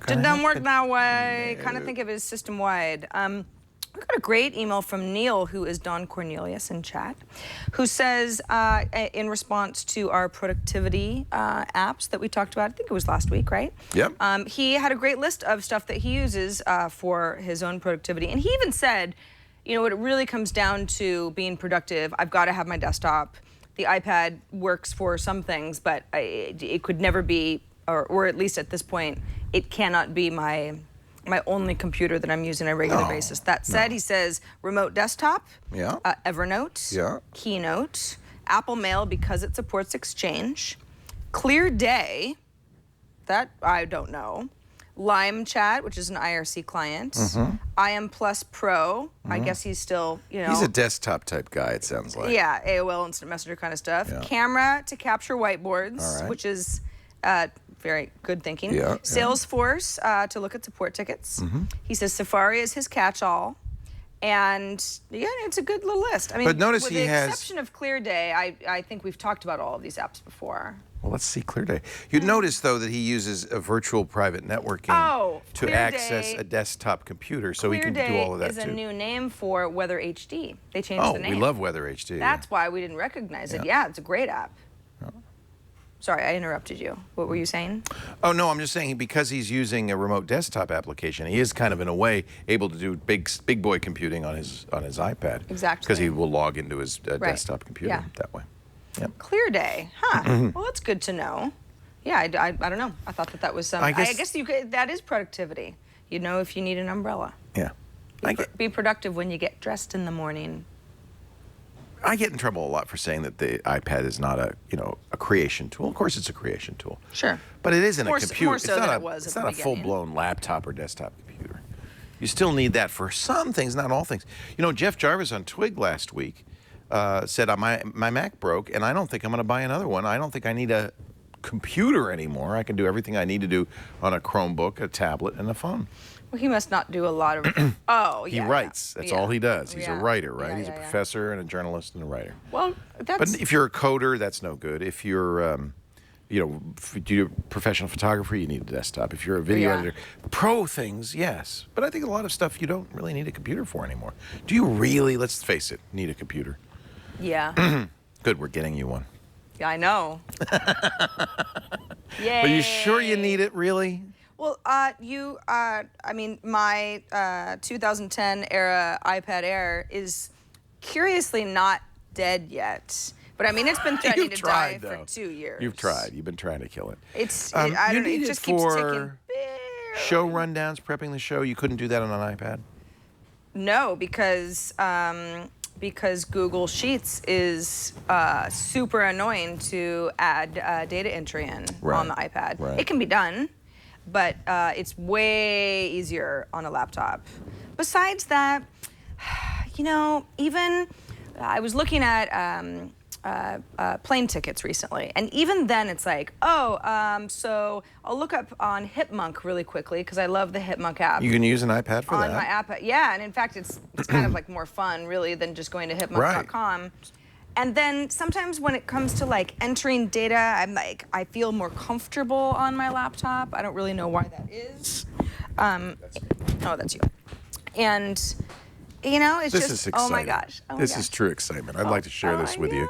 Didn't work that way. Kind of think of it as system-wide. We got a great email from Neil, who is Don Cornelius in chat, who says, in response to our productivity apps that we talked about, I think it was last week, right? Yep. He had a great list of stuff that he uses for his own productivity. And he even said, you know, what it really comes down to being productive, I've got to have my desktop. The iPad works for some things, but it could never be, or at least at this point, it cannot be my only computer that I'm using on a regular basis. That said, he says remote desktop, Evernote, Keynote, Apple Mail because it supports Exchange, Clear Day, that I don't know, Lime Chat, which is an IRC client, IM Plus Pro, I guess he's still, you know. He's a desktop type guy, it sounds like. Yeah, AOL Instant Messenger kind of stuff. Yeah. Camera to capture whiteboards, right. which is very good thinking. Yeah, Salesforce to look at support tickets. He says Safari is his catch-all. And yeah, it's a good little list. I mean, But notice with he the has- exception of Clear Day, I think we've talked about all of these apps before. Well, let's see ClearDay. You'd notice, though, that he uses a virtual private networking to ClearDay- access a desktop computer, so he can do all of that, ClearDay is too. a new name for Weather HD. They changed the name. We love Weather HD. That's why we didn't recognize it. Yeah, it's a great app. Sorry, I interrupted you. What were you saying? Oh, no, I'm just saying because he's using a remote desktop application, he is kind of, in a way, able to do big boy computing on his iPad. Exactly. Because he will log into his desktop computer Yeah. that way. Yep. Clear Day, huh? Well, that's good to know. Yeah, I don't know. I thought that was some. I guess you could. That is productivity. You know, if you need an umbrella. Yeah. Be productive when you get dressed in the morning. I get in trouble a lot for saying that the iPad is not a creation tool. Of course, it's a creation tool. Sure. But it isn't More a computer. more so it's not than a, it was It's at not the a beginning. full-blown laptop or desktop computer. You still need that for some things, not all things. You know, Jeff Jarvis on Twig last week said my Mac broke, and I don't think I'm going to buy another one. I don't think I need a computer anymore. I can do everything I need to do on a Chromebook, a tablet, and a phone. Well, he must not do a lot of. Oh, yeah. He writes. That's all he does. He's a Yeah. writer, right? Yeah, He's a yeah, yeah. professor and a journalist and a writer. Well, that's. But if you're a coder, that's no good. If you're, if you do professional photography, you need a desktop. If you're a video Yeah. editor, pro things, yes. But I think a lot of stuff you don't really need a computer for anymore. Do you really, let's face it, need a computer? Yeah. Good, we're getting you one. Yeah, I know. Yay. Are you sure you need it, really? Well, I mean, my 2010 era iPad Air is curiously not dead yet. But I mean, it's been threatening to die for 2 years. You've tried. You've been trying to kill it. I you don't know. need It it just keeps for ticking. show rundowns, prepping the show. You couldn't do that on an iPad? No, because Google Sheets is super annoying to add data entry in on the iPad. Right. It can be done, but it's way easier on a laptop. Besides that, even I was looking at plane tickets recently, and even then it's like, so I'll look up on Hipmunk really quickly because I love the Hipmunk app. You can use an iPad for on that. my iPad, yeah, and in fact, it's kind of like more fun, really, than just going to hipmunk.com. And then sometimes when it comes to like entering data, I'm like, I feel more comfortable on my laptop. I don't really know why that is. Oh, that's you. And it's This just, is exciting. oh my gosh. Oh my this gosh. is true excitement. I'd like to share this my with you.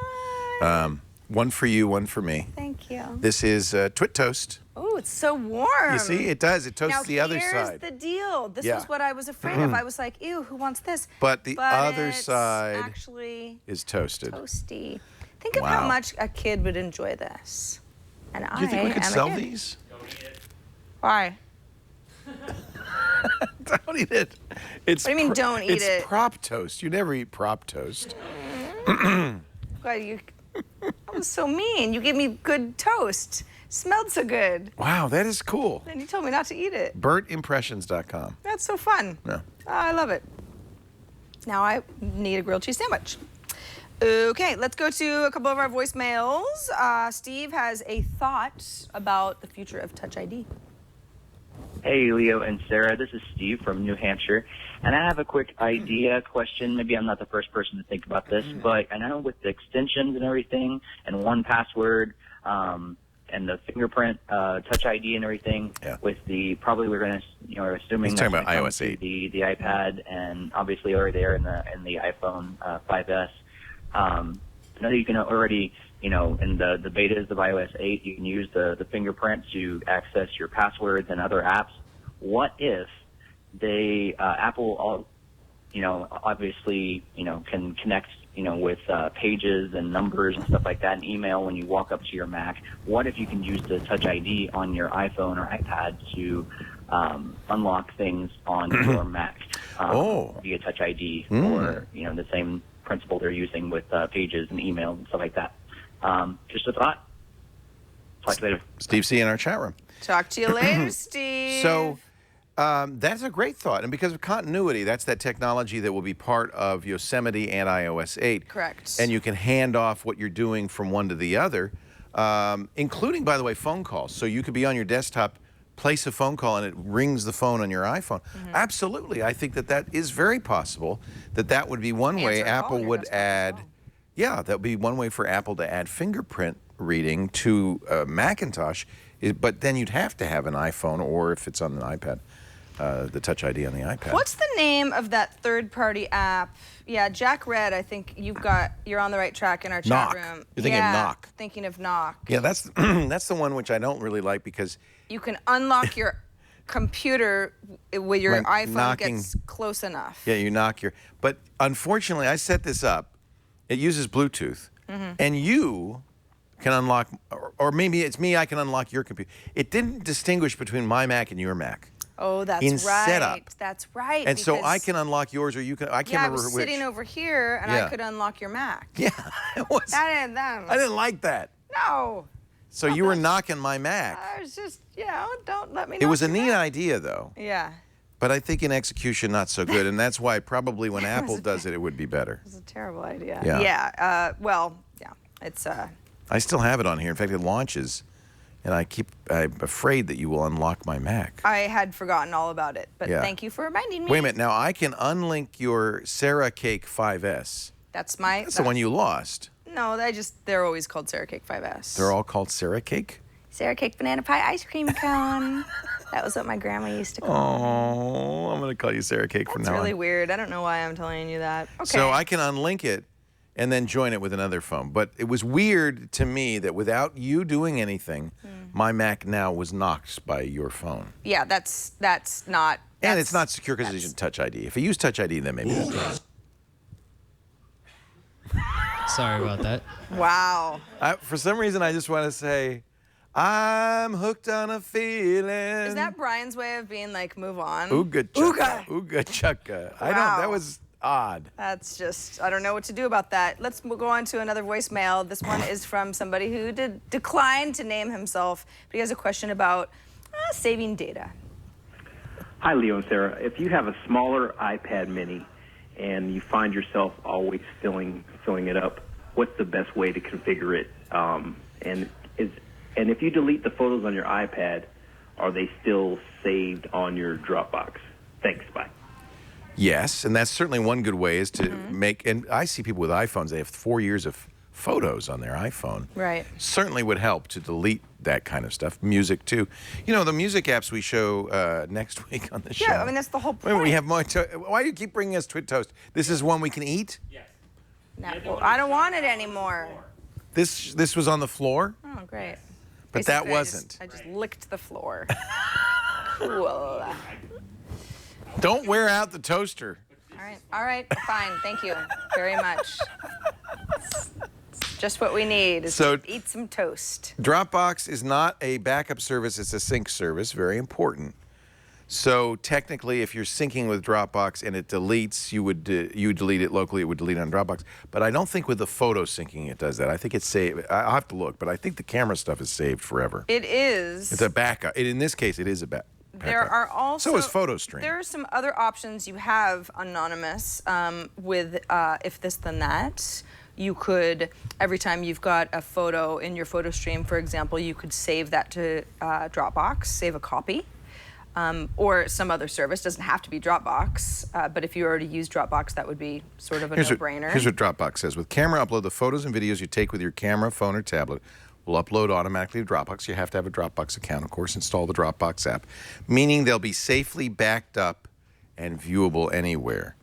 God. One for you, one for me. Thank you. This is TWiT Toast. Oh, it's so warm. You see, it does. It toasts Now, the other here's side. the deal. This Yeah. was what I was afraid of. I was like, ew, who wants this? But the other it's side actually is toasted. toasty. Think of Wow. how much a kid would enjoy this. And Do you think we could am a sell kid. these? Why? Don't eat it. It's What do you mean, don't eat it? It's prop toast. You never eat prop toast. God, that was so mean. You gave me good toast. Smelled so good. Wow, that is cool. And you told me not to eat it. BurntImpressions.com. That's so fun. Yeah. I love it. Now I need a grilled cheese sandwich. Okay, let's go to a couple of our voicemails. Steve has a thought about the future of Touch ID. Hey, Leo and Sarah. This is Steve from New Hampshire. And I have a quick idea question. Maybe I'm not the first person to think about this, but I know with the extensions and everything and 1Password and the fingerprint Touch ID and everything, with the probably we're going to, we're assuming He's talking that's about gonna come iOS to 8. the iPad and obviously already there in the iPhone 5S. I know that you can already, in the betas of iOS 8, you can use the fingerprint to access your passwords and other apps. What if they, Apple, obviously, can connect, with pages and numbers and stuff like that and email when you walk up to your Mac? What if you can use the Touch ID on your iPhone or iPad to unlock things on your Mac via Touch ID or, the same principle they're using with pages and emails and stuff like that. Just a thought. Talk to you later. Steve C. in our chat room. Talk to you later, Steve. So that's a great thought. And because of continuity, that's that technology that will be part of Yosemite and iOS 8. Correct. And you can hand off what you're doing from one to the other, including, by the way, phone calls. So you could be on your desktop place a phone call and it rings the phone on your iPhone. Absolutely. I think that is very possible, that would be one way Apple would add. Yeah, that would be one way for Apple to add fingerprint reading to Macintosh. But then you'd have to have an iPhone, or if it's on an iPad, the Touch ID on the iPad. What's the name of that third-party app? Yeah, Jack Red, I think you're on the right track in our chat room. You're thinking of Knock. Thinking of Knock. Yeah, that's the one which I don't really like because you can unlock your computer when your iPhone gets close enough. Yeah, you knock your. But unfortunately, I set this up. It uses Bluetooth, and you can unlock, or maybe it's me. I can unlock your computer. It didn't distinguish between my Mac and your Mac. Oh, that's in right. Setup. That's right. And so I can unlock yours, or you can. I can't remember which. I was sitting over here, and I could unlock your Mac. Yeah, it was. I didn't like that. No. So you were knocking my Mac. I was just, don't let me. It was a neat idea, though. Yeah. But I think in execution, not so good, and that's why probably when Apple does it, it would be better. It was a terrible idea. Yeah. Yeah. Well, yeah. It's. I still have it on here. In fact, it launches, and I'm afraid that you will unlock my Mac. I had forgotten all about it, but thank you for reminding me. Wait a minute. Now I can unlink your Sarah Cake 5S. That's the one you lost. No, they're always called Sarah Cake 5S. They're all called Sarah Cake? Sarah Cake banana pie ice cream cone. That was what my grandma used to call me. Oh, I'm going to call you Sarah Cake from now on. That's really weird. I don't know why I'm telling you that. Okay. So I can unlink it and then join it with another phone. But it was weird to me that without you doing anything, my Mac now was knocked by your phone. Yeah, that's not. And it's not secure because it isn't Touch ID. If it used Touch ID, then maybe that's Sorry about that. Wow. For some reason, I just want to say, I'm hooked on a feeling. Is that Brian's way of being like, move on? Ooga chugga. Ooga chugga. Wow. That was odd. That's just, I don't know what to do about that. Let's go on to another voicemail. This one is from somebody who declined to name himself, but he has a question about saving data. Hi, Leo and Sarah. If you have a smaller iPad mini and you find yourself always filling it up, what's the best way to configure it? And if you delete the photos on your iPad, are they still saved on your Dropbox? Thanks. Bye. Yes, and that's certainly one good way is to make, and I see people with iPhones, they have 4 years of photos on their iPhone. Right. Certainly would help to delete that kind of stuff. Music, too. You know, the music apps we show next week on the show. Yeah, I mean, that's the whole point. We have more. Why do you keep bringing us TWiT Toast? This is one we can eat? Yes. No, well, I don't want it anymore. This was on the floor? Oh, great. But that wasn't. I just licked the floor. Cool. Don't wear out the toaster. All right, fine. Thank you very much. It's just what we need is to eat some toast. Dropbox is not a backup service, it's a sync service, very important. So technically, if you're syncing with Dropbox and it deletes, you delete it locally, it would delete on Dropbox. But I don't think with the photo syncing it does that. I think it's saved. I'll have to look, but I think the camera stuff is saved forever. It is. It's a backup. In this case, it is a backup. There are also. So is PhotoStream. There are some other options you have anonymous with if this then that. You could, every time you've got a photo in your photo stream, for example, you could save that to Dropbox, save a copy. Or some other service. Doesn't have to be Dropbox, but if you already use Dropbox, that would be sort of a no-brainer. Here's what Dropbox says. With camera, upload the photos and videos you take with your camera, phone, or tablet. Will upload automatically to Dropbox. You have to have a Dropbox account, of course. Install the Dropbox app, meaning they'll be safely backed up and viewable anywhere.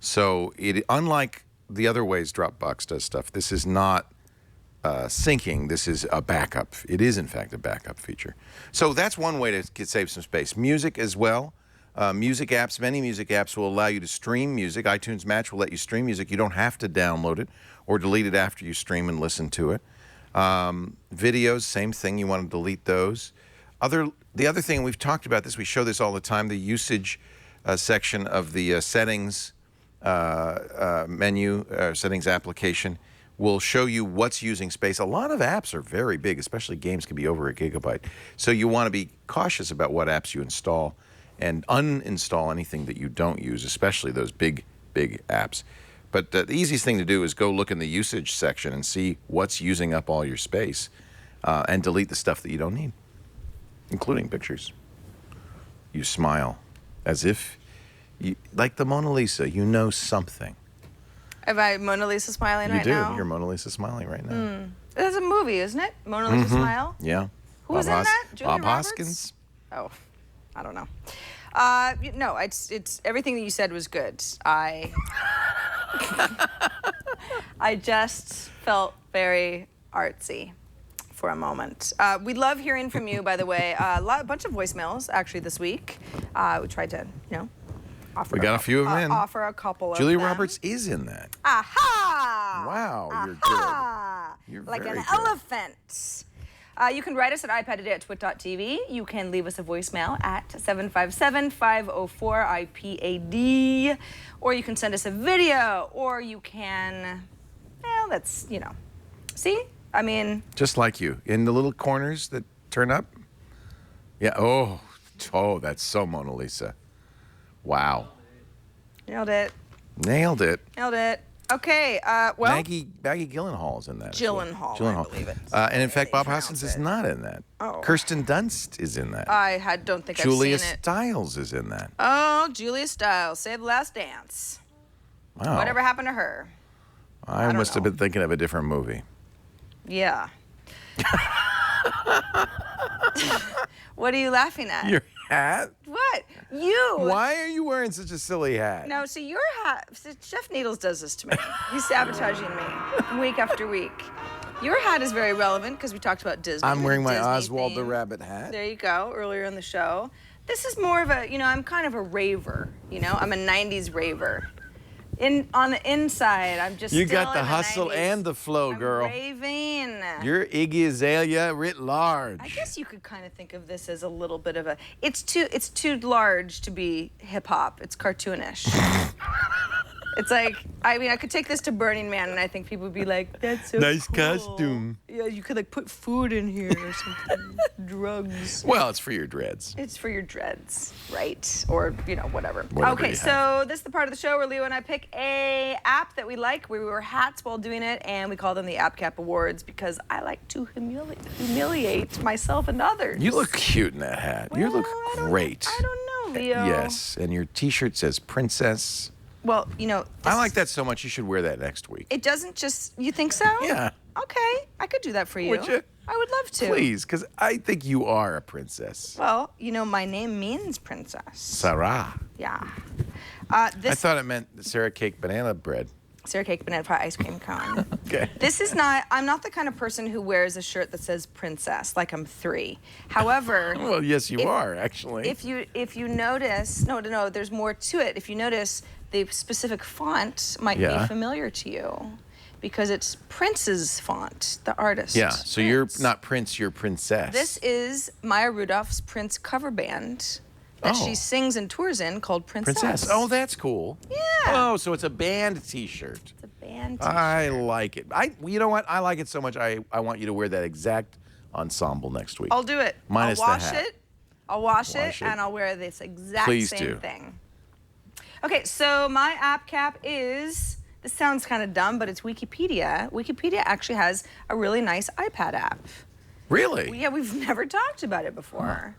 So unlike the other ways Dropbox does stuff, this is not syncing. This is a backup. It is, in fact, a backup feature. So that's one way to save some space. Music as well. Music apps, many music apps will allow you to stream music. iTunes Match will let you stream music. You don't have to download it or delete it after you stream and listen to it. Videos, same thing. You want to delete those. The other thing, we've talked about this, we show this all the time, the usage section of the settings menu, settings application will show you what's using space. A lot of apps are very big, especially games can be over a gigabyte. So you want to be cautious about what apps you install and uninstall anything that you don't use, especially those big apps. But the easiest thing to do is go look in the usage section and see what's using up all your space and delete the stuff that you don't need, including pictures. you smile as if, like the Mona Lisa, you know something. Am I Mona Lisa smiling You right do. now? You're Mona Lisa smiling right now. It's a movie, isn't it? Mona Lisa Smile? Yeah. Who was in that? Julia Bob Roberts? Hoskins. Oh, I don't know. No, it's everything that you said was good. I just felt very artsy for a moment. We love hearing from you, by the way. A bunch of voicemails actually this week. We tried to, offer. We got a few of them in. Offer a couple of Julia them. Roberts is in that. Aha! Wow, you're Aha! good. You're like very an good. elephant. You can write us at iPadtoday@twit.tv. You can leave us a voicemail at 757-504-IPAD. Or you can send us a video. Or you can, that's, See? I mean. Just like you. In the little corners that turn up. Yeah. Oh, that's so Mona Lisa. Wow. Nailed it. Nailed it. Nailed it. Okay, well. Maggie Gyllenhaal's in that. Gyllenhaal, I believe it. And in fact, Bob pronounce Hoskins is it. not in that. Oh. Kirsten Dunst is in that. Don't think Julia I've seen it. Stiles is in that. Oh, Julia Stiles, Save the Last Dance. Wow. Whatever happened to her? I must have know. been thinking of a different movie. Yeah. What are you laughing at? Your hat? What? You. Why are you wearing such a silly hat? No, see, your hat. Jeff Needles does this to me. He's sabotaging me week after week. Your hat is very relevant because we talked about Disney. I'm wearing my Disney Oswald the theme. Rabbit hat. There you go, earlier in the show. This is more of a, I'm kind of a raver, I'm a 90s raver. On the inside, I'm just You still got the in hustle 90s. and the flow, girl. I'm raving. You're Iggy Azalea writ large. I guess you could kind of think of this as a little bit of a. It's too large to be hip hop. It's cartoonish. It's like, I could take this to Burning Man, and I think people would be like, "That's so Nice cool. costume." Yeah, you could put food in here or something, drugs. Well, it's for your dreads. It's for your dreads, right? Or whatever. Whatever Okay, you so this is the part of the show where Leo and I pick a app that we like. We wear hats while doing it, and we call them the App Cap Awards because I like to humiliate myself and others. You look cute in that hat. You look great. I don't know, Leo. Yes, and your T-shirt says princess. Well, I like that so much. You should wear that next week. It doesn't just. You think so? Yeah. Okay, I could do that for you. Would you? I would love to. Please, because I think you are a princess. Well, my name means princess. Sarah. Yeah. I thought it meant Sarah Cake Banana Bread. Sarah Cake Banana Pie Ice Cream Cone. Okay. I'm not the kind of person who wears a shirt that says princess, like I'm 3. However. Well, yes, you are, actually. If you notice, no, there's more to it. If you notice, the specific font might be familiar to you because it's Prince's font, the artist. Yeah, so Prince. you're not Prince, you're Princess. This is Maya Rudolph's Prince cover band that she sings and tours in called Princess. Oh, that's cool. Yeah. Oh, so it's a band T-shirt. It's a band T-shirt. I like it. You know what? I like it so much. I want you to wear that exact ensemble next week. I'll do it. Minus the I'll wash hat. it. I'll wash Wash it, it. and I'll wear this exact Please same do. thing. Okay, so my app cap is, this sounds kind of dumb, but it's Wikipedia. Wikipedia actually has a really nice iPad app. Really? Yeah, we've never talked about it before.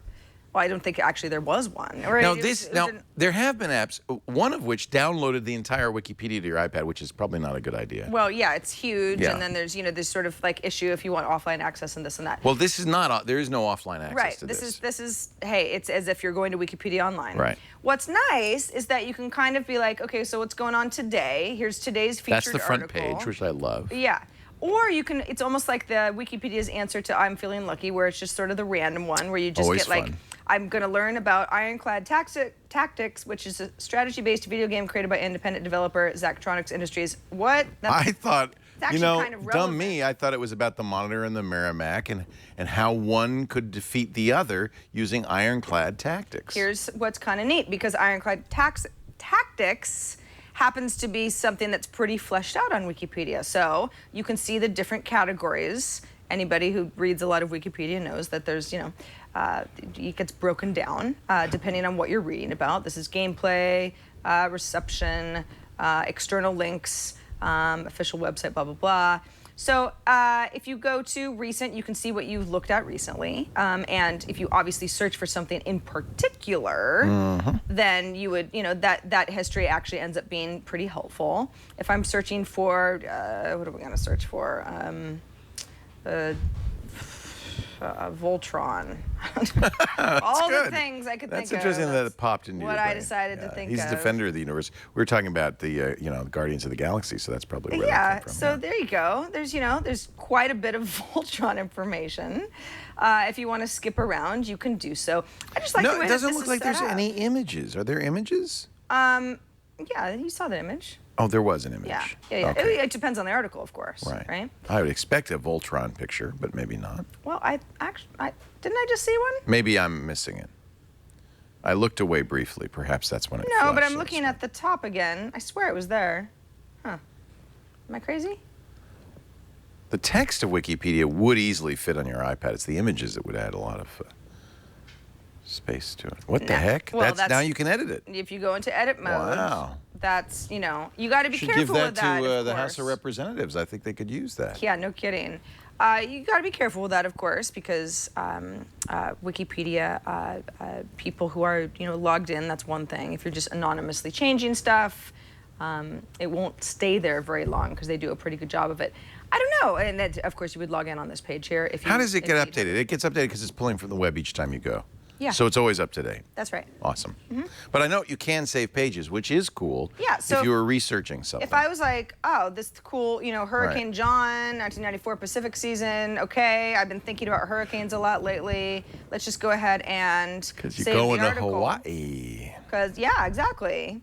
Well, I don't think actually there was one. Or Now, it was there have been apps, one of which downloaded the entire Wikipedia to your iPad, which is probably not a good idea. well, yeah, it's huge, Yeah. and then there's this sort of like issue if you want offline access and this and that. Well, this is not, there is no offline access Right. to This is hey, it's as if you're going to Wikipedia online. Right. What's nice is that you can kind of be like, okay, so what's going on today? Here's today's featured That's the front article. page, which I love. Yeah. Or you can, it's almost like the Wikipedia's answer to I'm Feeling Lucky, where it's just sort of the random one where you just Always get like, fun. I'm going to learn about Ironclad Tactics, which is a strategy-based video game created by independent developer Zachtronics Industries. What? I thought, actually kind of dumb relevant. me, I thought it was about the Monitor and the Merrimack and how one could defeat the other using ironclad tactics. Here's what's kind of neat, because Ironclad Tactics happens to be something that's pretty fleshed out on Wikipedia. So you can see the different categories. Anybody who reads a lot of Wikipedia knows that there's, it gets broken down depending on what you're reading about. This is gameplay, reception, external links, official website, blah, blah, blah. So if you go to recent, you can see what you've looked at recently. And if you obviously search for something in particular, then you would, that history actually ends up being pretty helpful. If I'm searching for, what are we going to search for? Voltron. All the things I could think of. That's interesting that it popped into what your I brain. decided to think of. He's the defender of the universe. We were talking about the, Guardians of the Galaxy, so that's probably where that came from. So there you go. There's quite a bit of Voltron information. If you want to skip around, you can do so. I just like the way it that doesn't this look is like set there's up. any images. Are there images? Yeah, you saw the image. Oh, there was an image. Yeah. Okay. It depends on the article, of course. Right. I would expect a Voltron picture, but maybe not. Well, I didn't I just see one? Maybe I'm missing it. I looked away briefly. Perhaps that's when it No, flashed, but I'm so to looking speak. at the top again. I swear it was there. Huh. Am I crazy? The text of Wikipedia would easily fit on your iPad. It's the images that would add a lot of space to it. What the heck? Well, Now you can edit it. If you go into edit mode, Wow. that's, you got to be Should careful give with that that. to of the House of course. Representatives. I think they could use that. Yeah, no kidding. You got to be careful with that, of course, because Wikipedia people who are logged in, that's one thing. If you're just anonymously changing stuff, it won't stay there very long because they do a pretty good job of it. I don't know, and that, of course you would log in on this page here. If you, How does it get updated? It gets updated because it's pulling from the web each time you go. Yeah. So it's always up to date. That's right. Awesome. But I know you can save pages, which is cool. Yeah, so if you were researching something. If I was like, oh, this is cool, Hurricane John, 1994 Pacific season. Okay, I've been thinking about hurricanes a lot lately. Let's just go ahead and Because save you're going the to article. Hawaii. Because exactly.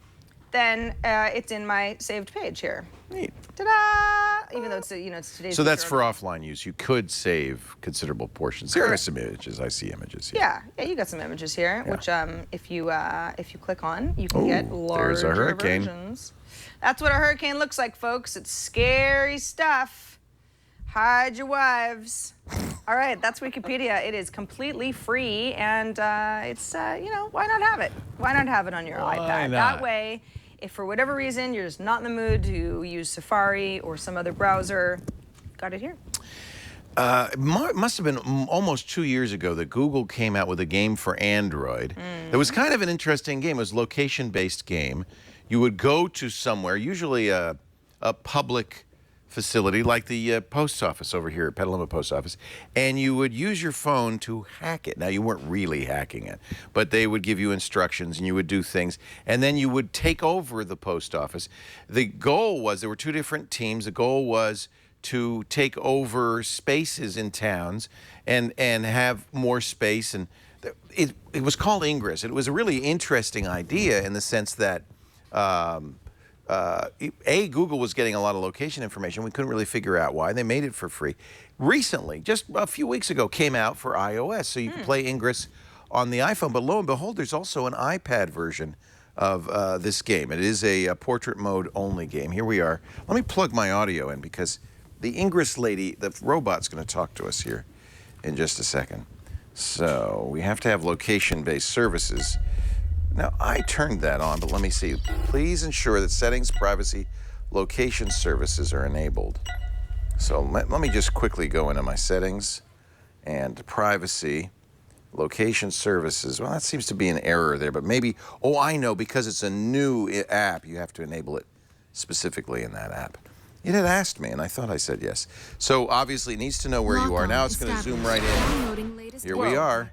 Then it's in my saved page here. Neat. Ta-da! Even though it's it's today's. So that's picture for of- offline use. You could save considerable portions. There are some images. I see images here. Yeah, you got some images here, which if you click on, you can get Ooh, larger there's a hurricane. versions. That's what a hurricane looks like, folks. It's scary stuff. Hide your wives. All right, that's Wikipedia. It is completely free, and it's why not have it? Why not have it on your iPad? That way, if for whatever reason you're just not in the mood to use Safari or some other browser, got it here. It must have been almost 2 years ago that Google came out with a game for Android. It was kind of an interesting game. It was a location-based game. You would go to somewhere, usually a public facility like the post office over here at Petaluma Post Office, and you would use your phone to hack it. Now, you weren't really hacking it, but they would give you instructions and you would do things, and then you would take over the post office. The goal was, there were two different teams. The goal was to take over spaces in towns and have more space, and it was called Ingress. It was a really interesting idea in the sense that Google was getting a lot of location information. We couldn't really figure out why. They made it for free. Recently, just a few weeks ago, came out for iOS, so you can play Ingress on the iPhone. But lo and behold, there's also an iPad version of this game. It is a portrait mode only game. Here we are. Let me plug my audio in because the Ingress lady, the robot's going to talk to us here in just a second. So we have to have location-based services. Now, I turned that on, but let me see. Please ensure that settings, privacy, location services are enabled. So let me just quickly go into my settings and privacy, location services. Well, that seems to be an error there, but maybe, I know, because it's a new app, you have to enable it specifically in that app. It had asked me, and I thought I said yes. So obviously it needs to know where you are. Now it's going to zoom right in. Here we are.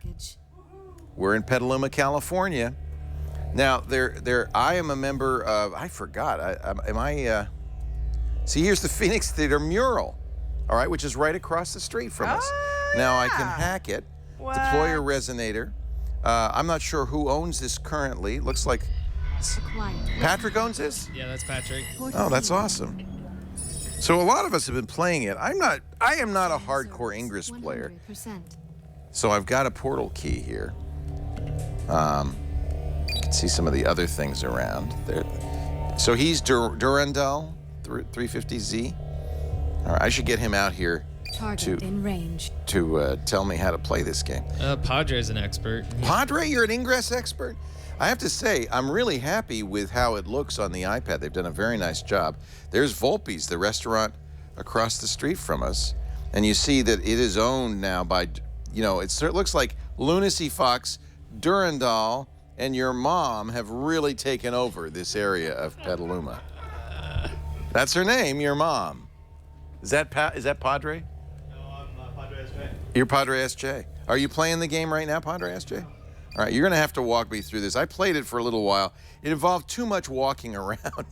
We're in Petaluma, California. Now, I am a member of, I forgot, see, here's the Phoenix Theater mural, all right, which is right across the street from us. Now, I can hack it, deploy a resonator. I'm not sure who owns this currently. It looks like Patrick owns this? Yeah, that's Patrick. Oh, that's awesome. So a lot of us have been playing it. I am not a hardcore Ingress player. So I've got a portal key here. You can see some of the other things around there. So he's Durandal 350Z. All right, I should get him out here to tell me how to play this game. Padre's an expert. Padre, you're an Ingress expert? I have to say, I'm really happy with how it looks on the iPad. They've done a very nice job. There's Volpe's, the restaurant across the street from us, and you see that it is owned now by, it looks like Lunacy Fox, Durandal, and your mom have really taken over this area of Petaluma. That's her name, your mom. Is that Padre? No, I'm Padre SJ. You're Padre SJ. Are you playing the game right now, Padre SJ? All right, you're going to have to walk me through this. I played it for a little while. It involved too much walking around.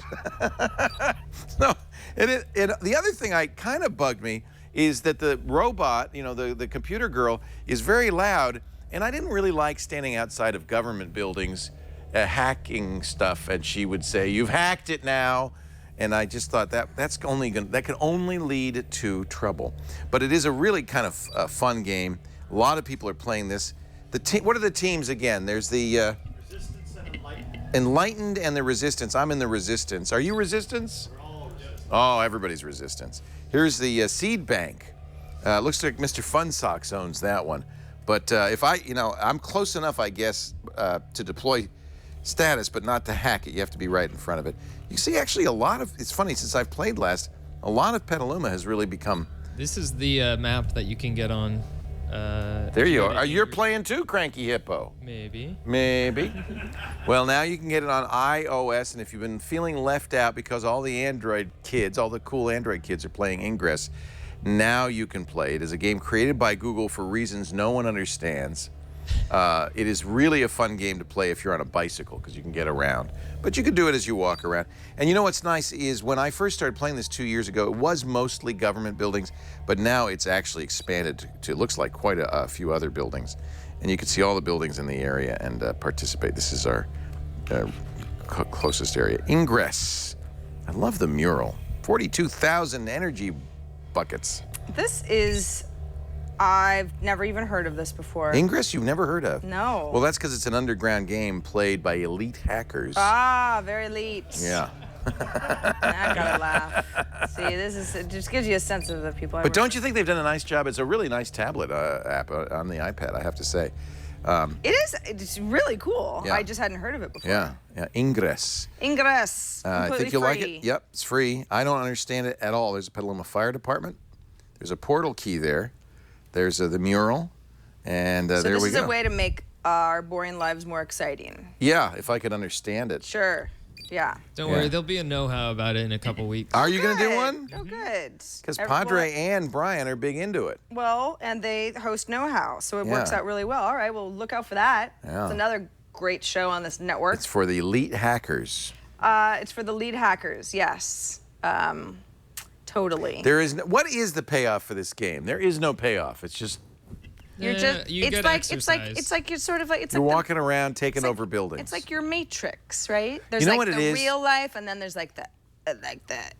The other thing I kind of bugged me is that the robot, the computer girl, is very loud, and I didn't really like standing outside of government buildings hacking stuff, and she would say, "You've hacked it now." And I just thought that can only lead to trouble. But it is a really kind of fun game. A lot of people are playing this. What are the teams again? There's the Resistance and Enlightened. Enlightened and the Resistance. I'm in the Resistance. Are you Resistance? We're all Resistance. Oh, everybody's Resistance. Here's the Seed Bank. Looks like Mr. Fun Socks owns that one. But if I'm close enough, I guess, to deploy status, but not to hack it. You have to be right in front of it. You see, actually, it's funny, since I've played last, a lot of Petaluma has really become... This is the map that you can get on. There you are. You're playing too, Cranky Hippo. Maybe. Well, now you can get it on iOS, and if you've been feeling left out because all the cool Android kids are playing Ingress, now you can play it. It is a game created by Google for reasons no one understands. It is really a fun game to play if you're on a bicycle, because you can get around. But you can do it as you walk around. And you know what's nice is when I first started playing this 2 years ago, it was mostly government buildings, but now it's actually expanded to it looks like quite a few other buildings. And you can see all the buildings in the area and participate. This is our closest area. Ingress. I love the mural. 42,000 energy buckets. This is... I've never even heard of this before. Ingress, you've never heard of? No. Well, that's because it's an underground game played by elite hackers. Ah, very elite. Yeah. I gotta laugh. See, it just gives you a sense of the people. But don't you think they've done a nice job? It's a really nice tablet app on the iPad, I have to say. It's really cool. Yeah. I just hadn't heard of it before. Yeah. Ingress. I think you'll like it. Yep, it's free. I don't understand it at all. There's a Petaluma Fire Department. There's a portal key there. There's the mural, and there we go. So this is a way to make our boring lives more exciting. Yeah, if I could understand it. Sure. Yeah. Don't worry, there'll be a know-how about it in a couple weeks. Are you going to do one? Oh, good. Because Padre and Brian are big into it. Well, and they host Know-How, so it works out really well. All right, well, look out for that. Yeah. It's another great show on this network. It's for the elite hackers. It's for the lead hackers, yes. Totally. What is the payoff for this game? There is no payoff. It's just it's like you're sort of like you're walking around taking over buildings. It's like your Matrix, right? There's you know like what the it is? real life, and then there's like the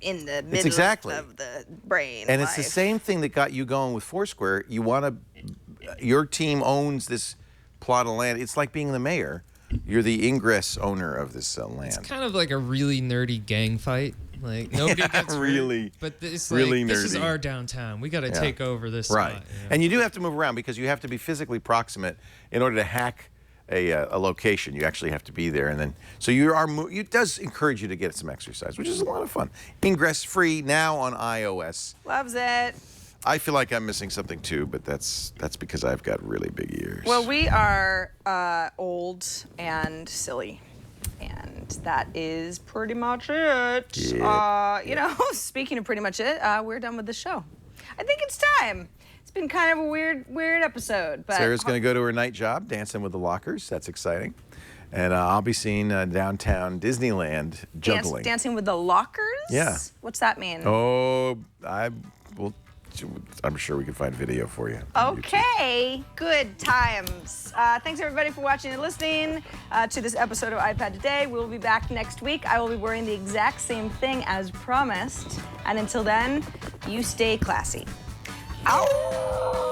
in the middle of the brain. And life. it's the same thing that got you going with Foursquare. Your team owns this plot of land. It's like being the mayor. You're the Ingress owner of this land. It's kind of like a really nerdy gang fight. Like nobody gets really, hurt, but it's really like, nerdy. This is our downtown. We got to take over this right. spot. You know? And you do have to move around because you have to be physically proximate in order to hack a location. You actually have to be there, and then so it does encourage you to get some exercise, which is a lot of fun. Ingress free now on iOS. Loves it. I feel like I'm missing something too, but that's because I've got really big ears. Well, we are old and silly. And that is pretty much it. Yeah. Speaking of pretty much it, we're done with the show. I think it's time. It's been kind of a weird episode. But Sarah's going to go to her night job, Dancing with the Lockers. That's exciting. And I'll be seeing downtown Disneyland juggling. Dancing with the Lockers? Yeah. What's that mean? Oh, I'm sure we can find video for you. Okay, good times. Thanks everybody for watching and listening to this episode of iPad Today. We'll be back next week. I will be wearing the exact same thing as promised. And until then, you stay classy. Ow!